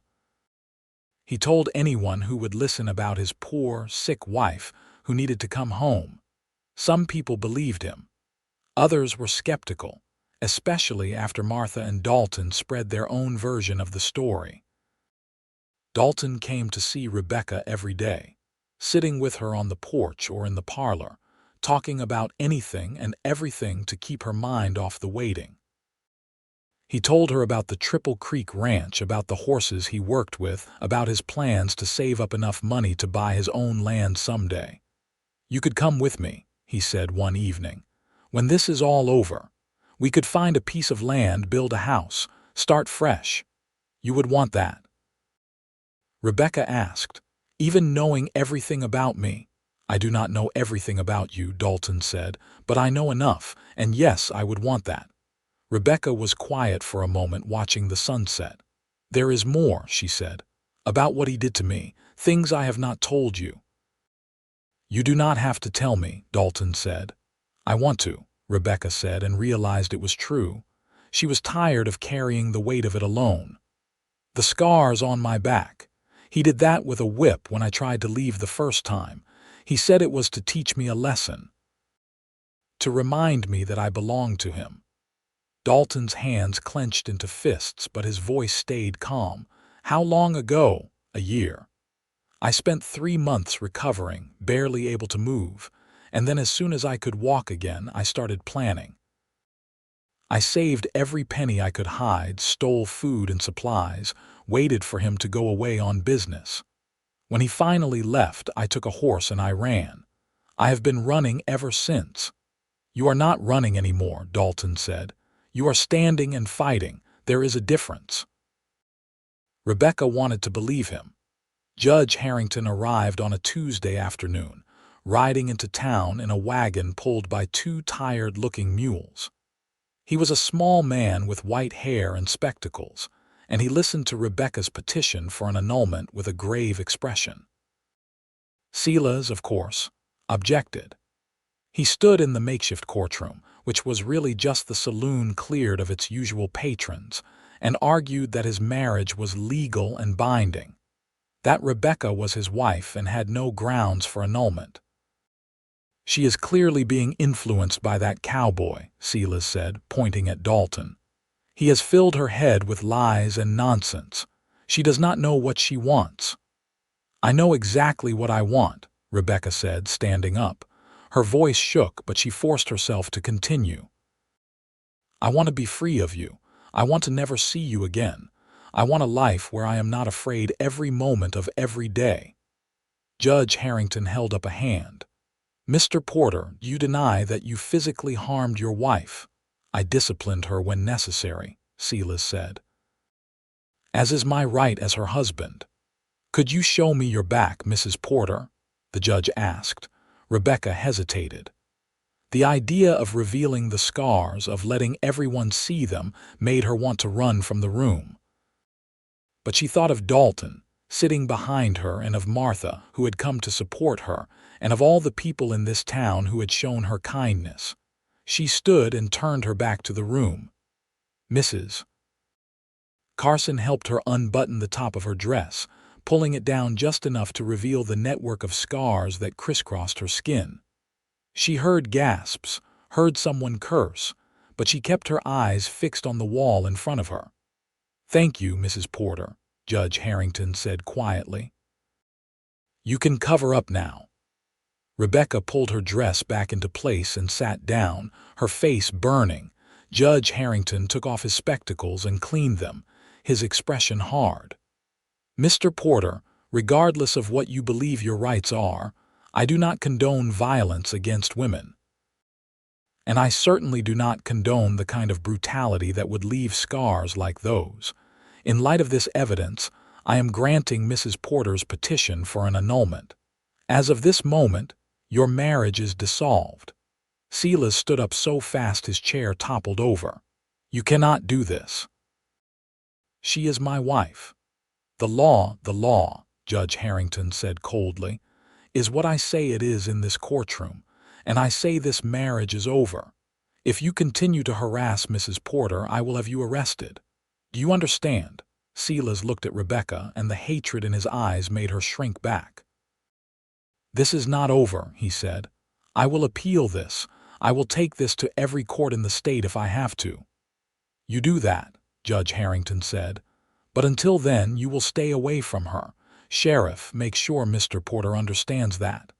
He told anyone who would listen about his poor, sick wife who needed to come home. Some people believed him. Others were skeptical, especially after Martha and Dalton spread their own version of the story. Dalton came to see Rebecca every day, sitting with her on the porch or in the parlor, talking about anything and everything to keep her mind off the waiting. He told her about the Triple Creek Ranch, about the horses he worked with, about his plans to save up enough money to buy his own land someday. "You could come with me," he said one evening. "When this is all over, we could find a piece of land, build a house, start fresh. You would want that?" Rebecca asked, "Even knowing everything about me?" "I do not know everything about you," Dalton said, "but I know enough, and yes, I would want that." Rebecca was quiet for a moment, watching the sunset. "There is more," she said, "about what he did to me, things I have not told you." "You do not have to tell me," Dalton said. "I want to," Rebecca said, and realized it was true. She was tired of carrying the weight of it alone. "The scars on my back. He did that with a whip when I tried to leave the first time. He said it was to teach me a lesson, to remind me that I belonged to him." Dalton's hands clenched into fists, but his voice stayed calm. "How long ago?" "A year. I spent 3 months recovering, barely able to move, and then as soon as I could walk again, I started planning. I saved every penny I could hide, stole food and supplies, waited for him to go away on business. When he finally left, I took a horse and I ran. I have been running ever since." "You are not running anymore," Dalton said. "You are standing and fighting. There is a difference." Rebecca wanted to believe him. Judge Harrington arrived on a Tuesday afternoon, riding into town in a wagon pulled by 2 tired-looking mules. He was a small man with white hair and spectacles, and he listened to Rebecca's petition for an annulment with a grave expression. Celas, of course, objected. He stood in the makeshift courtroom, which was really just the saloon cleared of its usual patrons, and argued that his marriage was legal and binding, that Rebecca was his wife and had no grounds for annulment. She is clearly being influenced by that cowboy, Celas said, pointing at Dalton. He has filled her head with lies and nonsense. She does not know what she wants. I know exactly what I want, Rebecca said, standing up. Her voice shook, but she forced herself to continue. I want to be free of you. I want to never see you again. I want a life where I am not afraid every moment of every day. Judge Harrington held up a hand. Mr. Porter, you deny that you physically harmed your wife. I disciplined her when necessary, Celas said. As is my right as her husband. Could you show me your back, Mrs. Porter? The judge asked. Rebecca hesitated. The idea of revealing the scars, of letting everyone see them, made her want to run from the room. But she thought of Dalton, sitting behind her, and of Martha, who had come to support her, and of all the people in this town who had shown her kindness. She stood and turned her back to the room. Mrs. Carson helped her unbutton the top of her dress, pulling it down just enough to reveal the network of scars that crisscrossed her skin. She heard gasps, heard someone curse, but she kept her eyes fixed on the wall in front of her. Thank you, Mrs. Porter, Judge Harrington said quietly. You can cover up now. Rebecca pulled her dress back into place and sat down, her face burning. Judge Harrington took off his spectacles and cleaned them, his expression hard. Mr. Porter, regardless of what you believe your rights are, I do not condone violence against women. And I certainly do not condone the kind of brutality that would leave scars like those. In light of this evidence, I am granting Mrs. Porter's petition for an annulment. As of this moment, your marriage is dissolved. Celas stood up so fast his chair toppled over. You cannot do this. She is my wife. The law, Judge Harrington said coldly, is what I say it is in this courtroom, and I say this marriage is over. If you continue to harass Mrs. Porter, I will have you arrested. Do you understand? Celas looked at Rebecca, and the hatred in his eyes made her shrink back. This is not over, he said. I will appeal this. I will take this to every court in the state if I have to. You do that, Judge Harrington said. But until then, you will stay away from her. Sheriff, make sure Mr. Porter understands that.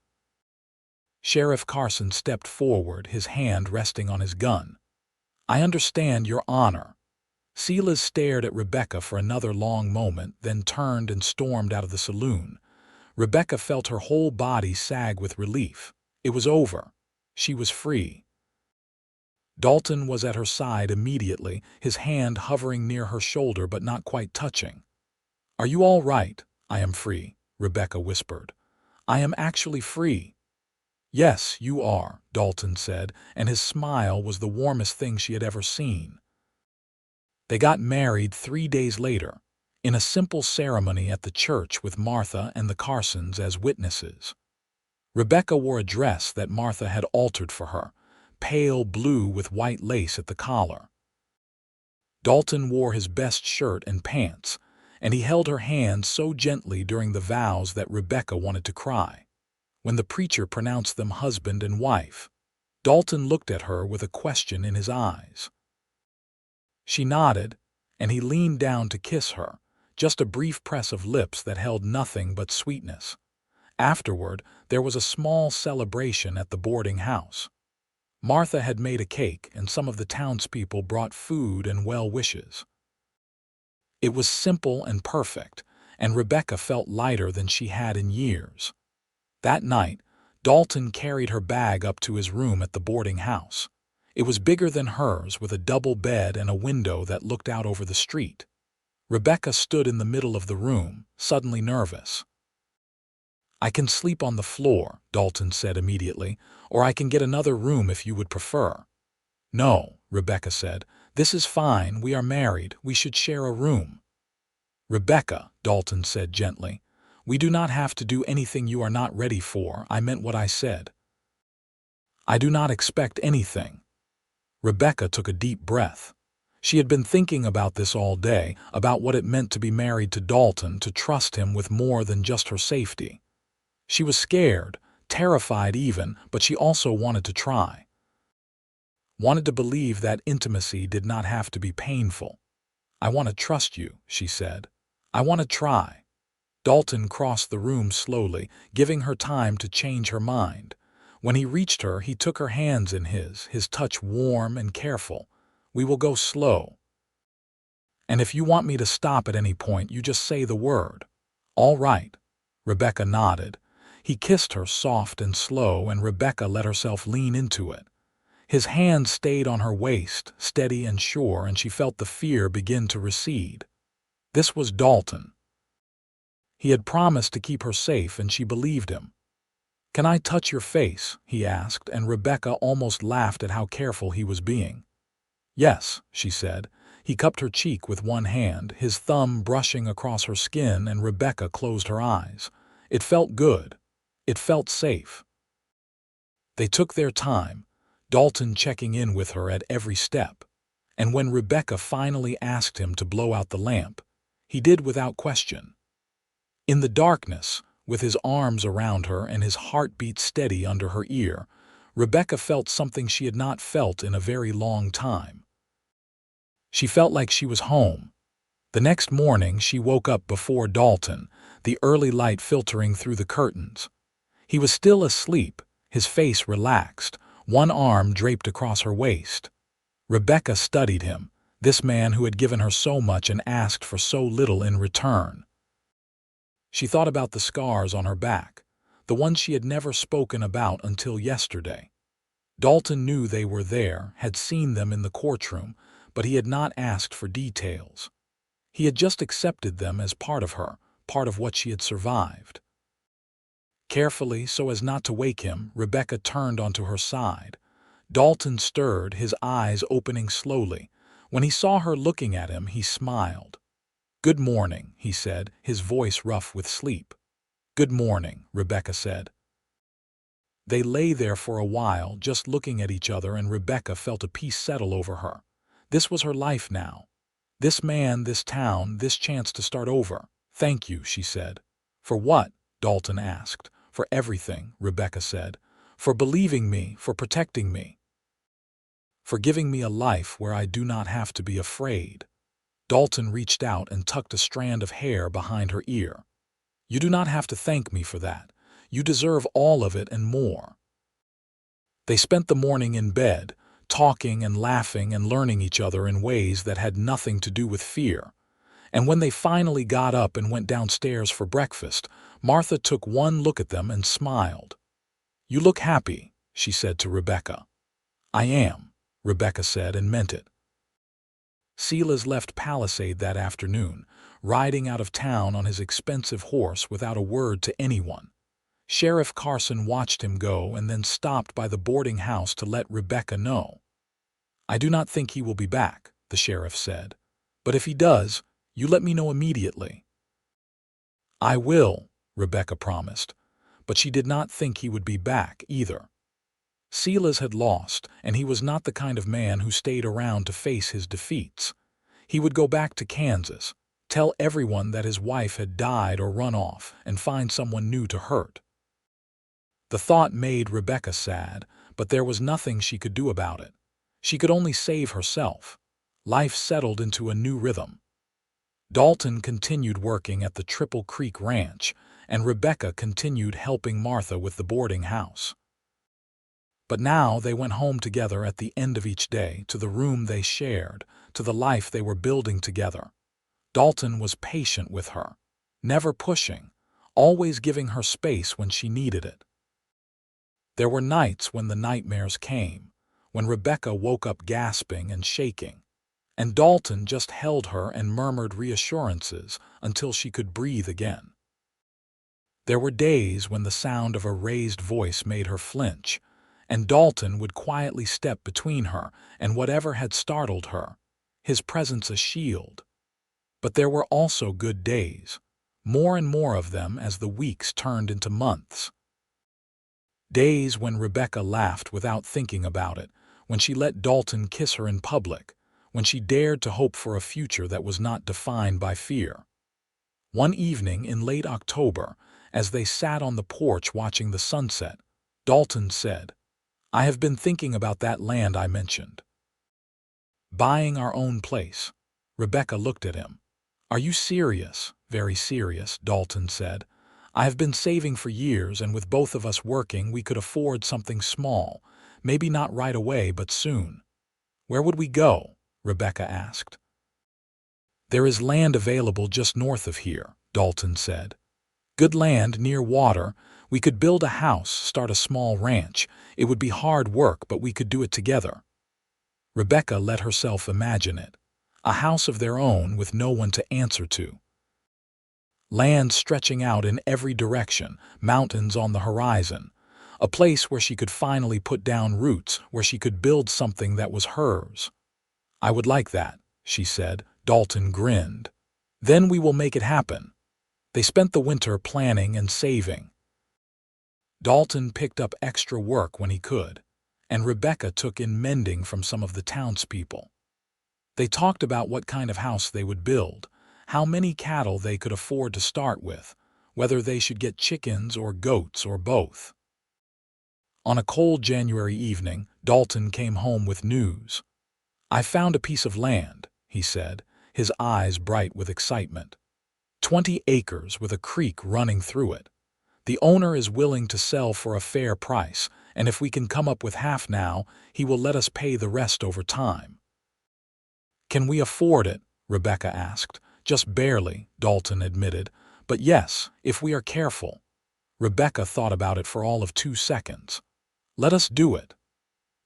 Sheriff Carson stepped forward, his hand resting on his gun. I understand, Your Honor. Celas stared at Rebecca for another long moment, then turned and stormed out of the saloon. Rebecca felt her whole body sag with relief. It was over. She was free. Dalton was at her side immediately, his hand hovering near her shoulder but not quite touching. Are you all right? I am free, Rebecca whispered. I am actually free. Yes, you are, Dalton said, and his smile was the warmest thing she had ever seen. They got married 3 days later, in a simple ceremony at the church with Martha and the Carsons as witnesses. Rebecca wore a dress that Martha had altered for her, pale blue with white lace at the collar. Dalton wore his best shirt and pants, and he held her hand so gently during the vows that Rebecca wanted to cry. When the preacher pronounced them husband and wife, Dalton looked at her with a question in his eyes. She nodded, and he leaned down to kiss her, just a brief press of lips that held nothing but sweetness. Afterward, there was a small celebration at the boarding house. Martha had made a cake, and some of the townspeople brought food and well wishes. It was simple and perfect, and Rebecca felt lighter than she had in years. That night, Dalton carried her bag up to his room at the boarding house. It was bigger than hers, with a double bed and a window that looked out over the street. Rebecca stood in the middle of the room, suddenly nervous. I can sleep on the floor, Dalton said immediately, or I can get another room if you would prefer. No, Rebecca said. This is fine. We are married. We should share a room. Rebecca, Dalton said gently, we do not have to do anything you are not ready for. I meant what I said. I do not expect anything. Rebecca took a deep breath. She had been thinking about this all day, about what it meant to be married to Dalton, to trust him with more than just her safety. She was scared, terrified even, but she also wanted to try. Wanted to believe that intimacy did not have to be painful. "I want to trust you," she said. "I want to try." Dalton crossed the room slowly, giving her time to change her mind. When he reached her, he took her hands in his touch warm and careful. "We will go slow. And if you want me to stop at any point, you just say the word." "All right." Rebecca nodded. He kissed her soft and slow, and Rebecca let herself lean into it. His hand stayed on her waist, steady and sure, and she felt the fear begin to recede. This was Dalton. He had promised to keep her safe, and she believed him. "Can I touch your face?" he asked, and Rebecca almost laughed at how careful he was being. "Yes," she said. He cupped her cheek with one hand, his thumb brushing across her skin, and Rebecca closed her eyes. It felt good. It felt safe. They took their time, Dalton checking in with her at every step. And when Rebecca finally asked him to blow out the lamp, he did without question. In the darkness, with his arms around her and his heartbeat steady under her ear, Rebecca felt something she had not felt in a very long time. She felt like she was home. The next morning she woke up before Dalton, the early light filtering through the curtains. He was still asleep, his face relaxed, one arm draped across her waist. Rebecca studied him, this man who had given her so much and asked for so little in return. She thought about the scars on her back, the ones she had never spoken about until yesterday. Dalton knew they were there, had seen them in the courtroom, but he had not asked for details. He had just accepted them as part of her, part of what she had survived. Carefully, so as not to wake him, Rebecca turned onto her side. Dalton stirred, his eyes opening slowly. When he saw her looking at him, he smiled. "Good morning," he said, his voice rough with sleep. "Good morning," Rebecca said. They lay there for a while, just looking at each other, and Rebecca felt a peace settle over her. This was her life now. This man, this town, this chance to start over. "Thank you," she said. "For what?" Dalton asked. "For everything," Rebecca said. "For believing me, for protecting me. For giving me a life where I do not have to be afraid." Dalton reached out and tucked a strand of hair behind her ear. "You do not have to thank me for that. You deserve all of it and more." They spent the morning in bed, talking and laughing and learning each other in ways that had nothing to do with fear. And when they finally got up and went downstairs for breakfast, Martha took one look at them and smiled. "You look happy," she said to Rebecca. "I am," Rebecca said, and meant it. Celas left Palisade that afternoon, riding out of town on his expensive horse without a word to anyone. Sheriff Carson watched him go and then stopped by the boarding house to let Rebecca know. "I do not think he will be back," the sheriff said. "But if he does, you let me know immediately." "I will," Rebecca promised, but she did not think he would be back either. Celas had lost, and he was not the kind of man who stayed around to face his defeats. He would go back to Kansas, tell everyone that his wife had died or run off, and find someone new to hurt. The thought made Rebecca sad, but there was nothing she could do about it. She could only save herself. Life settled into a new rhythm. Dalton continued working at the Triple Creek Ranch, and Rebecca continued helping Martha with the boarding house. But now they went home together at the end of each day, to the room they shared, to the life they were building together. Dalton was patient with her, never pushing, always giving her space when she needed it. There were nights when the nightmares came, when Rebecca woke up gasping and shaking, and Dalton just held her and murmured reassurances until she could breathe again. There were days when the sound of a raised voice made her flinch, and Dalton would quietly step between her and whatever had startled her, his presence a shield. But there were also good days, more and more of them as the weeks turned into months. Days when Rebecca laughed without thinking about it, when she let Dalton kiss her in public, when she dared to hope for a future that was not defined by fear. One evening in late October, As they sat on the porch watching the sunset, Dalton said, "I have been thinking about that land I mentioned. Buying our own place." Rebecca looked at him. "Are you serious?" "Very serious," Dalton said. "I have been saving for years, and with both of us working, we could afford something small. Maybe not right away, but soon." "Where would we go?" Rebecca asked. "There is land available just north of here," Dalton said. "Good land near water. We could build a house, start a small ranch. It would be hard work, but we could do it together." Rebecca let herself imagine it. A house of their own with no one to answer to. Land stretching out in every direction, mountains on the horizon. A place where she could finally put down roots, where she could build something that was hers. "I would like that," she said. Dalton grinned. "Then we will make it happen." They spent the winter planning and saving. Dalton picked up extra work when he could, and Rebecca took in mending from some of the townspeople. They talked about what kind of house they would build, how many cattle they could afford to start with, whether they should get chickens or goats or both. On a cold January evening, Dalton came home with news. "I found a piece of land," he said, his eyes bright with excitement. 20 acres with a creek running through it. The owner is willing to sell for a fair price, and if we can come up with half now, he will let us pay the rest over time." "Can we afford it?" Rebecca asked. "Just barely," Dalton admitted. "But yes, if we are careful." Rebecca thought about it for all of 2 seconds. "Let us do it."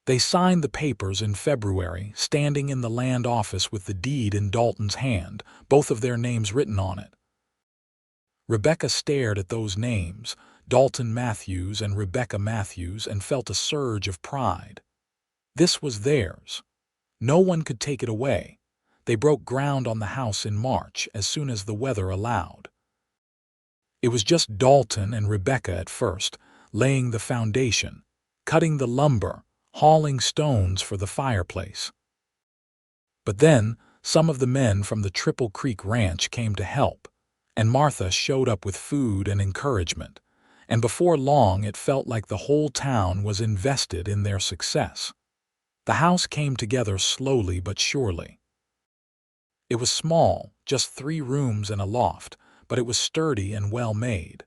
They signed the papers in February, standing in the land office with the deed in Dalton's hand, both of their names written on it. Rebecca stared at those names, Dalton Matthews and Rebecca Matthews, and felt a surge of pride. This was theirs. No one could take it away. They broke ground on the house in March, as soon as the weather allowed. It was just Dalton and Rebecca at first, laying the foundation, cutting the lumber, hauling stones for the fireplace. But then, some of the men from the Triple Creek Ranch came to help, and Martha showed up with food and encouragement, and before long it felt like the whole town was invested in their success. The house came together slowly but surely. It was small, just 3 rooms and a loft, but it was sturdy and well made.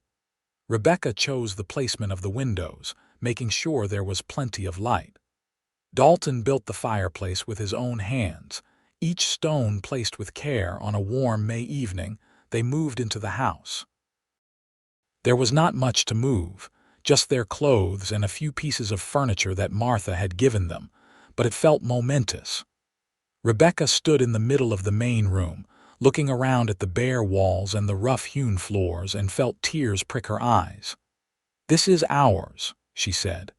Rebecca chose the placement of the windows, making sure there was plenty of light. Dalton built the fireplace with his own hands, each stone placed with care. On a warm May evening, they moved into the house. There was not much to move, just their clothes and a few pieces of furniture that Martha had given them, but it felt momentous. Rebecca stood in the middle of the main room, looking around at the bare walls and the rough-hewn floors, and felt tears prick her eyes. "This is ours," she said.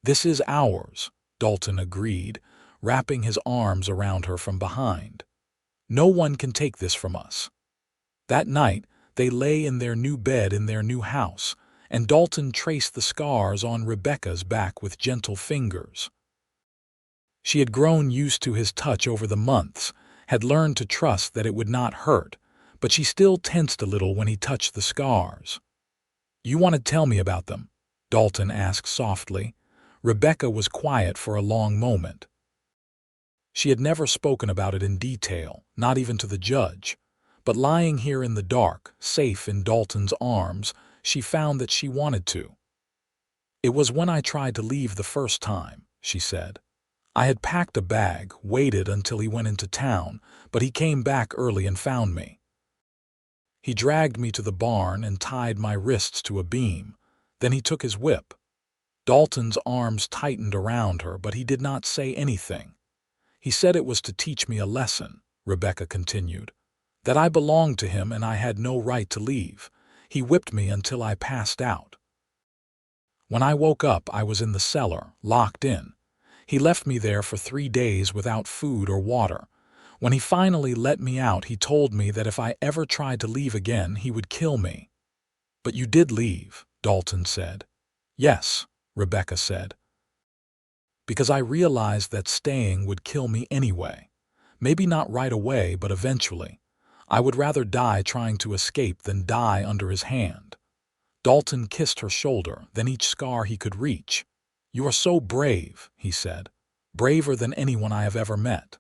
"This is ours," Dalton agreed, wrapping his arms around her from behind. "No one can take this from us." That night, they lay in their new bed in their new house, and Dalton traced the scars on Rebecca's back with gentle fingers. She had grown used to his touch over the months, had learned to trust that it would not hurt, but she still tensed a little when he touched the scars. "You want to tell me about them?" Dalton asked softly. Rebecca was quiet for a long moment. She had never spoken about it in detail, not even to the judge. But lying here in the dark, safe in Dalton's arms, she found that she wanted to. "It was when I tried to leave the first time," she said. "I had packed a bag, waited until he went into town, but he came back early and found me. He dragged me to the barn and tied my wrists to a beam. Then he took his whip." Dalton's arms tightened around her, but he did not say anything. "He said it was to teach me a lesson," Rebecca continued. "That I belonged to him and I had no right to leave. He whipped me until I passed out. When I woke up, I was in the cellar, locked in. He left me there for 3 days without food or water. When he finally let me out, he told me that if I ever tried to leave again, he would kill me." "But you did leave," Dalton said. "Yes," Rebecca said. "Because I realized that staying would kill me anyway. Maybe not right away, but eventually. I would rather die trying to escape than die under his hand. Dalton kissed her shoulder, then each scar he could reach. You are so brave, he said. Braver than anyone I have ever met.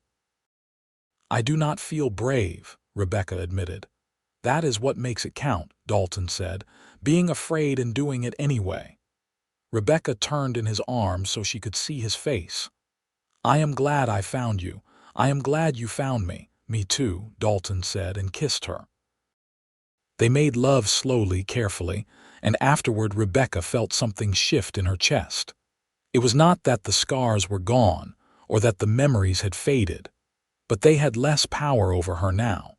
I do not feel brave, Rebecca admitted. That is what makes it count, Dalton said, being afraid and doing it anyway. Rebecca turned in his arms so she could see his face. I am glad I found you. I am glad you found me. Me too, Dalton said and kissed her. They made love slowly, carefully, and afterward Rebecca felt something shift in her chest. It was not that the scars were gone or that the memories had faded, but they had less power over her now.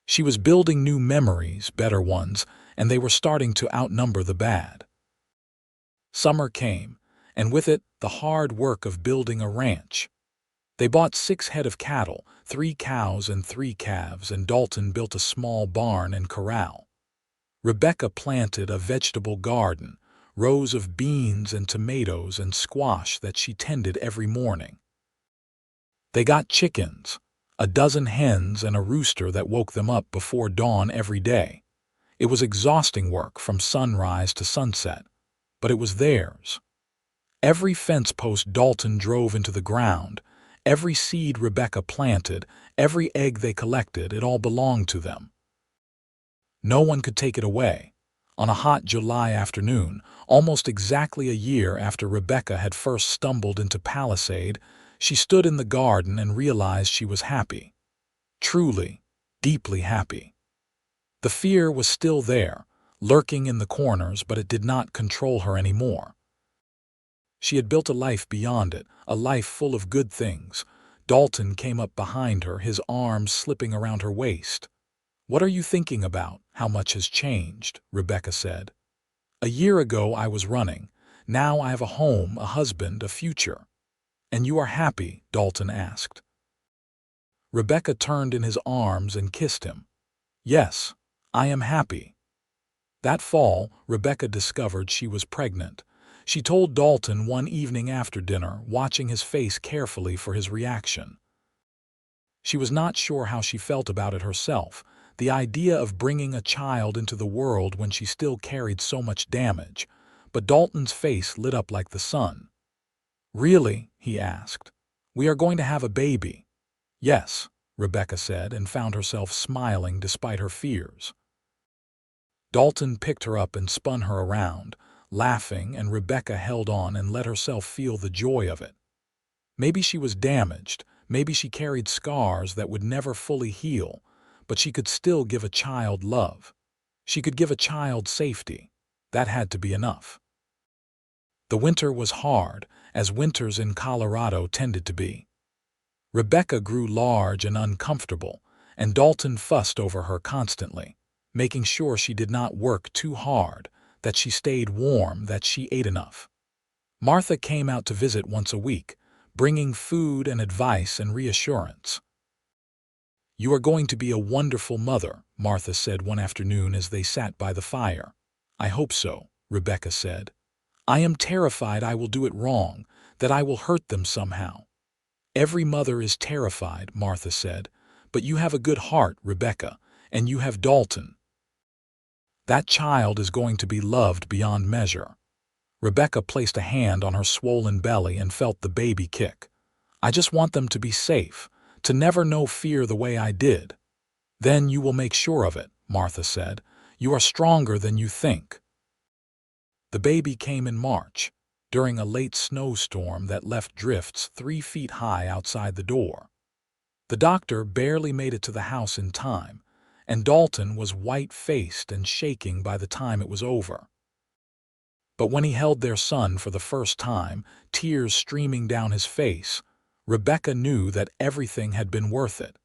She was building new memories, better ones, and they were starting to outnumber the bad. Summer came, and with it the hard work of building a ranch. They bought 6 head of cattle, 3 cows and 3 calves, and Dalton built a small barn and corral. Rebecca planted a vegetable garden, rows of beans and tomatoes and squash that she tended every morning. They got chickens, a dozen hens and a rooster that woke them up before dawn every day. It was exhausting work from sunrise to sunset, but it was theirs. Every fence post Dalton drove into the ground, every seed Rebecca planted, every egg they collected, it all belonged to them. No one could take it away. On a hot July afternoon, almost exactly a year after Rebecca had first stumbled into Palisade, she stood in the garden and realized she was happy. Truly, deeply happy. The fear was still there, lurking in the corners, but it did not control her anymore. She had built a life beyond it, a life full of good things. Dalton came up behind her, his arms slipping around her waist. What are you thinking about? How much has changed, Rebecca said. A year ago I was running. Now I have a home, a husband, a future. And you are happy? Dalton asked. Rebecca turned in his arms and kissed him. Yes, I am happy. That fall, Rebecca discovered she was pregnant. She told Dalton one evening after dinner, watching his face carefully for his reaction. She was not sure how she felt about it herself, the idea of bringing a child into the world when she still carried so much damage, but Dalton's face lit up like the sun. Really? He asked. We are going to have a baby. Yes, Rebecca said, and found herself smiling despite her fears. Dalton picked her up and spun her around, laughing, and Rebecca held on and let herself feel the joy of it. Maybe she was damaged, maybe she carried scars that would never fully heal, but she could still give a child love. She could give a child safety. That had to be enough. The winter was hard, as winters in Colorado tended to be. Rebecca grew large and uncomfortable, and Dalton fussed over her constantly, making sure she did not work too hard, that she stayed warm, that she ate enough. Martha came out to visit once a week, bringing food and advice and reassurance. You are going to be a wonderful mother, Martha said one afternoon as they sat by the fire. I hope so, Rebecca said. I am terrified I will do it wrong, that I will hurt them somehow. Every mother is terrified, Martha said, but you have a good heart, Rebecca, and you have Dalton. That child is going to be loved beyond measure. Rebecca placed a hand on her swollen belly and felt the baby kick. I just want them to be safe, to never know fear the way I did. Then you will make sure of it, Martha said. You are stronger than you think. The baby came in March, during a late snowstorm that left drifts 3 feet high outside the door. The doctor barely made it to the house in time, and Dalton was white-faced and shaking by the time it was over. But when he held their son for the first time, tears streaming down his face, Rebecca knew that everything had been worth it.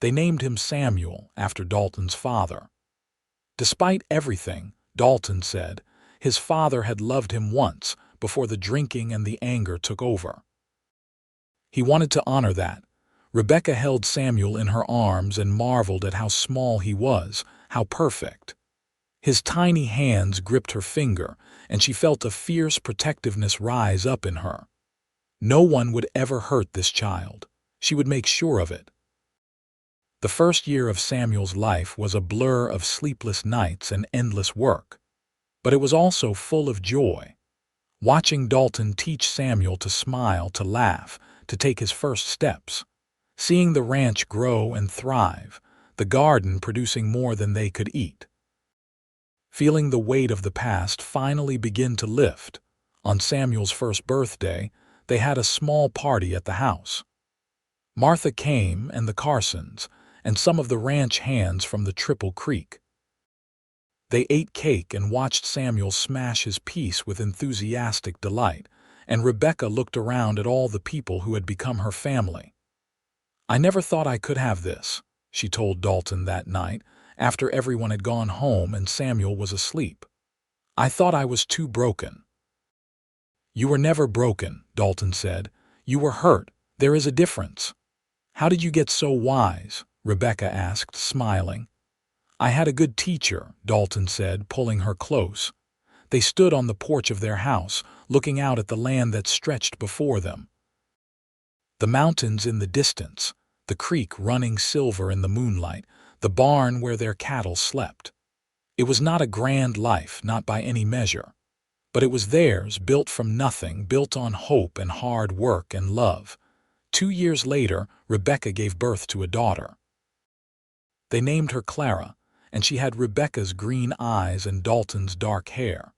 They named him Samuel, after Dalton's father. Despite everything, Dalton said, his father had loved him once before the drinking and the anger took over. He wanted to honor that. Rebecca held Samuel in her arms and marveled at how small he was, how perfect. His tiny hands gripped her finger, and she felt a fierce protectiveness rise up in her. No one would ever hurt this child. She would make sure of it. The first year of Samuel's life was a blur of sleepless nights and endless work, but it was also full of joy. Watching Dalton teach Samuel to smile, to laugh, to take his first steps. Seeing the ranch grow and thrive, the garden producing more than they could eat. Feeling the weight of the past finally begin to lift. On Samuel's first birthday, they had a small party at the house. Martha came, and the Carsons, and some of the ranch hands from the Triple Creek. They ate cake and watched Samuel smash his piece with enthusiastic delight, and Rebecca looked around at all the people who had become her family. "I never thought I could have this," she told Dalton that night, after everyone had gone home and Samuel was asleep. "I thought I was too broken." "You were never broken," Dalton said. "You were hurt. There is a difference." "How did you get so wise?" Rebecca asked, smiling. "I had a good teacher," Dalton said, pulling her close. They stood on the porch of their house, looking out at the land that stretched before them. The mountains in the distance, the creek running silver in the moonlight, the barn where their cattle slept. It was not a grand life, not by any measure. But it was theirs, built from nothing, built on hope and hard work and love. 2 years later, Rebecca gave birth to a daughter. They named her Clara, and she had Rebecca's green eyes and Dalton's dark hair.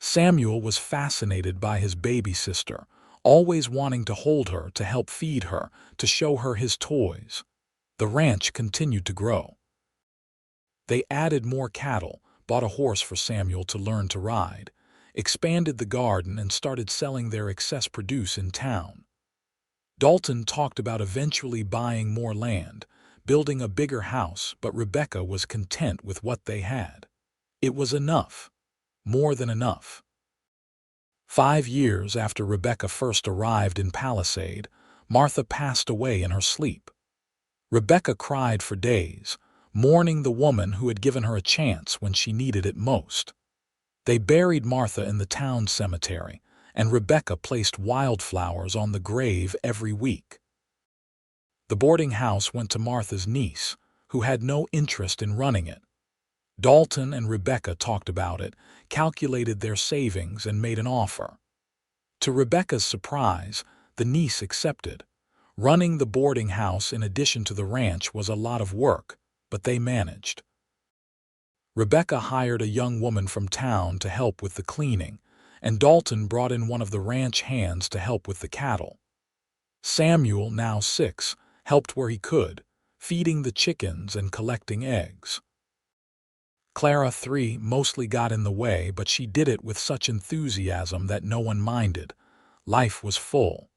Samuel was fascinated by his baby sister, always wanting to hold her, to help feed her, to show her his toys. The ranch continued to grow. They added more cattle, bought a horse for Samuel to learn to ride, expanded the garden, and started selling their excess produce in town. Dalton talked about eventually buying more land, building a bigger house, but Rebecca was content with what they had. It was enough, more than enough. 5 years after Rebecca first arrived in Palisade, Martha passed away in her sleep. Rebecca cried for days, mourning the woman who had given her a chance when she needed it most. They buried Martha in the town cemetery, and Rebecca placed wildflowers on the grave every week. The boarding house went to Martha's niece, who had no interest in running it. Dalton and Rebecca talked about it, calculated their savings, and made an offer. To Rebecca's surprise, the niece accepted. Running the boarding house in addition to the ranch was a lot of work, but they managed. Rebecca hired a young woman from town to help with the cleaning, and Dalton brought in one of the ranch hands to help with the cattle. Samuel, now 6, helped where he could, feeding the chickens and collecting eggs. Clara, 3, mostly got in the way, but she did it with such enthusiasm that no one minded. Life was full,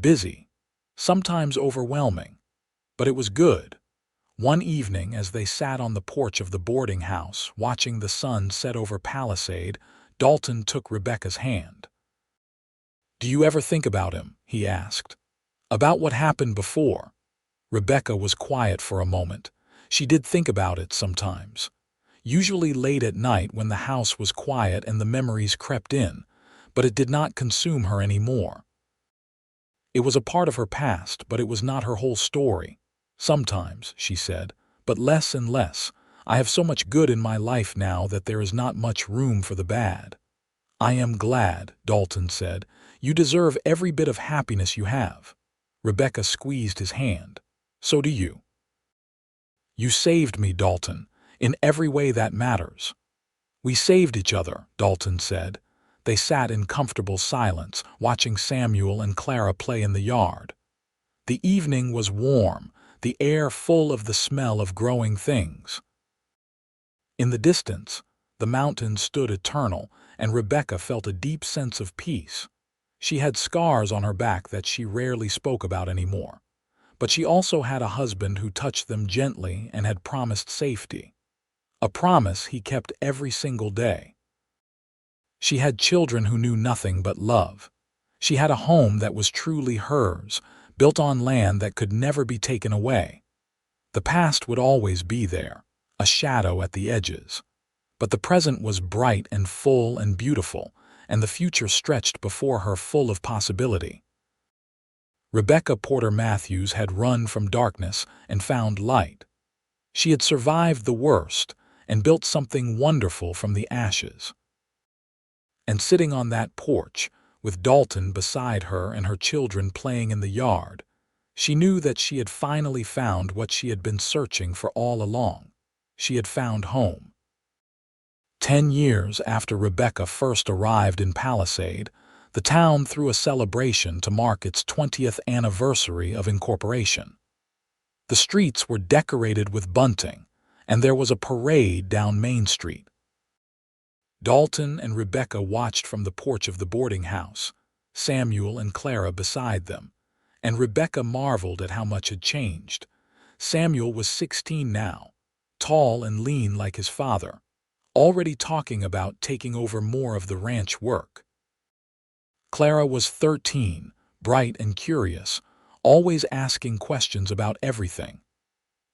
busy, sometimes overwhelming, but it was good. One evening, as they sat on the porch of the boarding house, watching the sun set over Palisade, Dalton took Rebecca's hand. "Do you ever think about him?" he asked. "About what happened before?" Rebecca was quiet for a moment. She did think about it sometimes. Usually late at night when the house was quiet and the memories crept in, but it did not consume her anymore. It was a part of her past, but it was not her whole story. "Sometimes," she said, "but less and less. I have so much good in my life now that there is not much room for the bad." "I am glad," Dalton said. "You deserve every bit of happiness you have." Rebecca squeezed his hand. "So do you." "You saved me, Dalton, in every way that matters." "We saved each other," Dalton said. They sat in comfortable silence, watching Samuel and Clara play in the yard. The evening was warm, the air full of the smell of growing things. In the distance, the mountains stood eternal, and Rebecca felt a deep sense of peace. She had scars on her back that she rarely spoke about anymore, but she also had a husband who touched them gently and had promised safety. A promise he kept every single day. She had children who knew nothing but love. She had a home that was truly hers, built on land that could never be taken away. The past would always be there, a shadow at the edges. But the present was bright and full and beautiful, and the future stretched before her full of possibility. Rebecca Porter Matthews had run from darkness and found light. She had survived the worst and built something wonderful from the ashes. And sitting on that porch, with Dalton beside her and her children playing in the yard, she knew that she had finally found what she had been searching for all along. She had found home. 10 years after Rebecca first arrived in Palisade, the town threw a celebration to mark its 20th anniversary of incorporation. The streets were decorated with bunting, and there was a parade down Main Street. Dalton and Rebecca watched from the porch of the boarding house, Samuel and Clara beside them, and Rebecca marveled at how much had changed. Samuel was 16 now, tall and lean like his father, already talking about taking over more of the ranch work. Clara was 13, bright and curious, always asking questions about everything.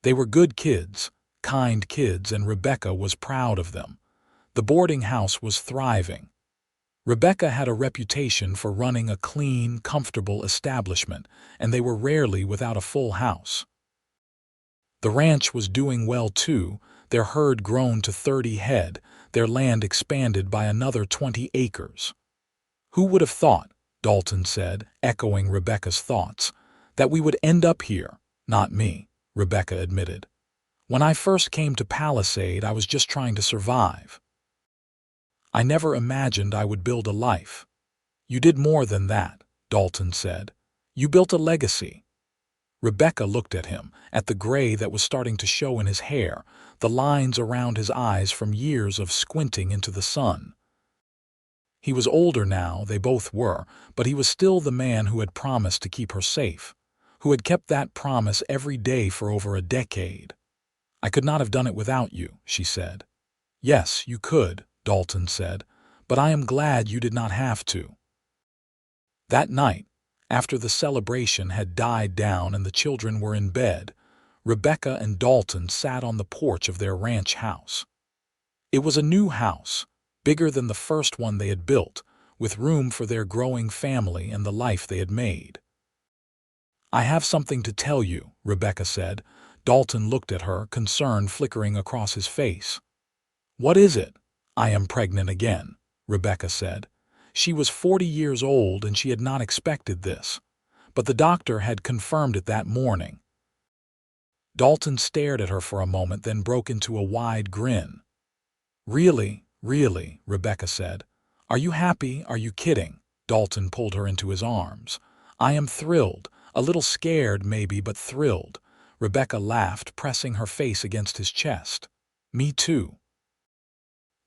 They were good kids, kind kids, and Rebecca was proud of them. The boarding house was thriving. Rebecca had a reputation for running a clean, comfortable establishment, and they were rarely without a full house. The ranch was doing well too, their herd grown to 30 head, their land expanded by another 20 acres. "Who would have thought," Dalton said, echoing Rebecca's thoughts, "that we would end up here?" "Not me," Rebecca admitted. "When I first came to Palisade, I was just trying to survive. I never imagined I would build a life." "You did more than that," Dalton said. "You built a legacy." Rebecca looked at him, at the gray that was starting to show in his hair, the lines around his eyes from years of squinting into the sun. He was older now, they both were, but he was still the man who had promised to keep her safe, who had kept that promise every day for over a decade. "I could not have done it without you," she said. "Yes, you could," Dalton said, "but I am glad you did not have to." That night, after the celebration had died down and the children were in bed, Rebecca and Dalton sat on the porch of their ranch house. It was a new house, bigger than the first one they had built, with room for their growing family and the life they had made. "I have something to tell you," Rebecca said. Dalton looked at her, concern flickering across his face. "What is it?" "I am pregnant again," Rebecca said. She was 40 years old and she had not expected this, but the doctor had confirmed it that morning. Dalton stared at her for a moment, then broke into a wide grin. "Really, really," Rebecca said. "Are you happy? Are you kidding?" Dalton pulled her into his arms. "I am thrilled, a little scared maybe, but thrilled." Rebecca laughed, pressing her face against his chest. "Me too."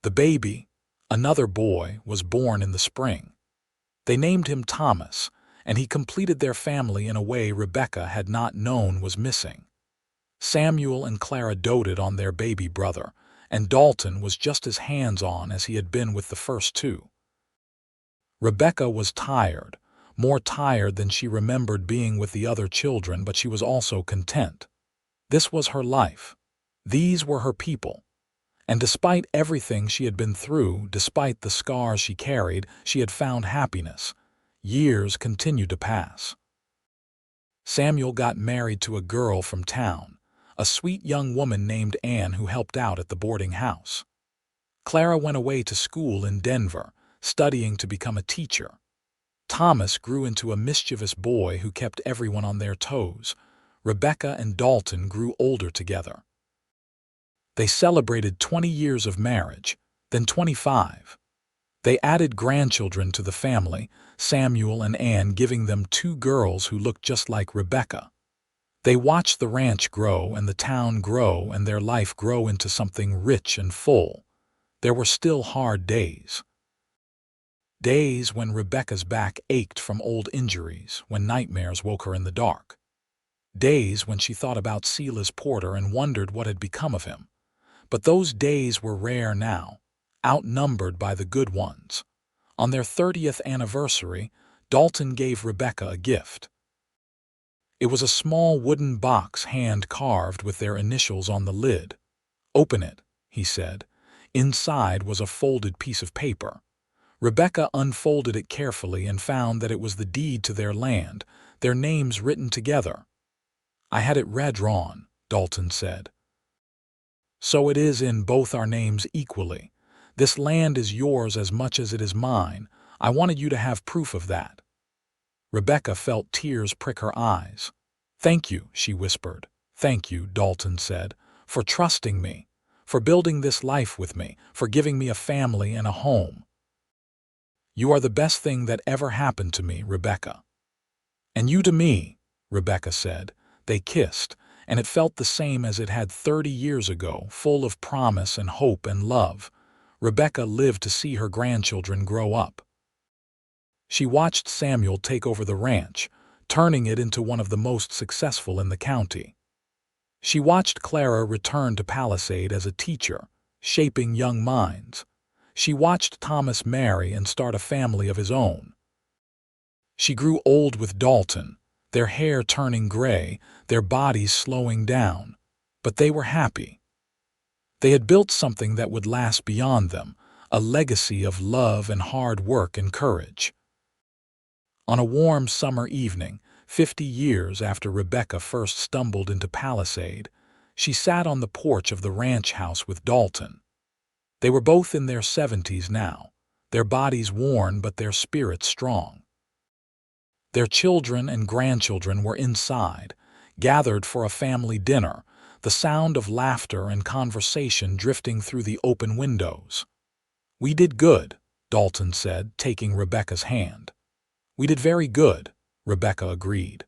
The baby, another boy, was born in the spring. They named him Thomas, and he completed their family in a way Rebecca had not known was missing. Samuel and Clara doted on their baby brother, and Dalton was just as hands-on as he had been with the first two. Rebecca was tired, more tired than she remembered being with the other children, but she was also content. This was her life. These were her people. And despite everything she had been through, despite the scars she carried, she had found happiness. Years continued to pass. Samuel got married to a girl from town, a sweet young woman named Anne who helped out at the boarding house. Clara went away to school in Denver, studying to become a teacher. Thomas grew into a mischievous boy who kept everyone on their toes. Rebecca and Dalton grew older together. They celebrated 20 years of marriage, then 25. They added grandchildren to the family, Samuel and Anne giving them 2 girls who looked just like Rebecca. They watched the ranch grow and the town grow and their life grow into something rich and full. There were still hard days. Days when Rebecca's back ached from old injuries, when nightmares woke her in the dark. Days when she thought about Celas Porter and wondered what had become of him. But those days were rare now, outnumbered by the good ones. On their 30th anniversary, Dalton gave Rebecca a gift. It was a small wooden box hand-carved with their initials on the lid. "Open it," he said. Inside was a folded piece of paper. Rebecca unfolded it carefully and found that it was the deed to their land, their names written together. "I had it read wrong," Dalton said. "So it is in both our names equally. This land is yours as much as it is mine. I wanted you to have proof of that." Rebecca felt tears prick her eyes. "Thank you," she whispered. "Thank you," Dalton said, "for trusting me, for building this life with me, for giving me a family and a home. You are the best thing that ever happened to me, Rebecca." "And you to me," Rebecca said. They kissed, and it felt the same as it had 30 years ago, full of promise and hope and love. Rebecca lived to see her grandchildren grow up. She watched Samuel take over the ranch, turning it into one of the most successful in the county. She watched Clara return to Palisade as a teacher, shaping young minds. She watched Thomas marry and start a family of his own. She grew old with Dalton, their hair turning gray, their bodies slowing down, but they were happy. They had built something that would last beyond them, a legacy of love and hard work and courage. On a warm summer evening, 50 years after Rebecca first stumbled into Palisade, she sat on the porch of the ranch house with Dalton. They were both in their 70s now, their bodies worn but their spirits strong. Their children and grandchildren were inside, gathered for a family dinner, the sound of laughter and conversation drifting through the open windows. "We did good," Dalton said, taking Rebecca's hand. "We did very good," Rebecca agreed.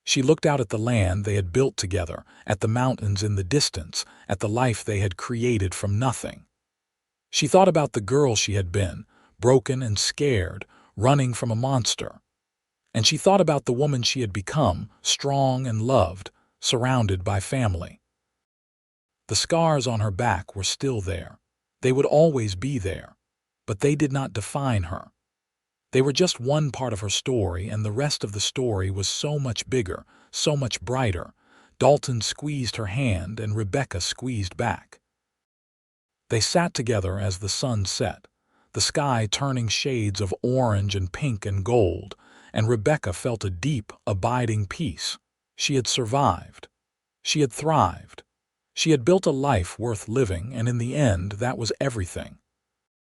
She looked out at the land they had built together, at the mountains in the distance, at the life they had created from nothing. She thought about the girl she had been, broken and scared, running from a monster. And she thought about the woman she had become, strong and loved, surrounded by family. The scars on her back were still there. They would always be there, but they did not define her. They were just one part of her story, and the rest of the story was so much bigger, so much brighter. Dalton squeezed her hand, and Rebecca squeezed back. They sat together as the sun set, the sky turning shades of orange and pink and gold, and Rebecca felt a deep, abiding peace. She had survived. She had thrived. She had built a life worth living, and in the end, that was everything.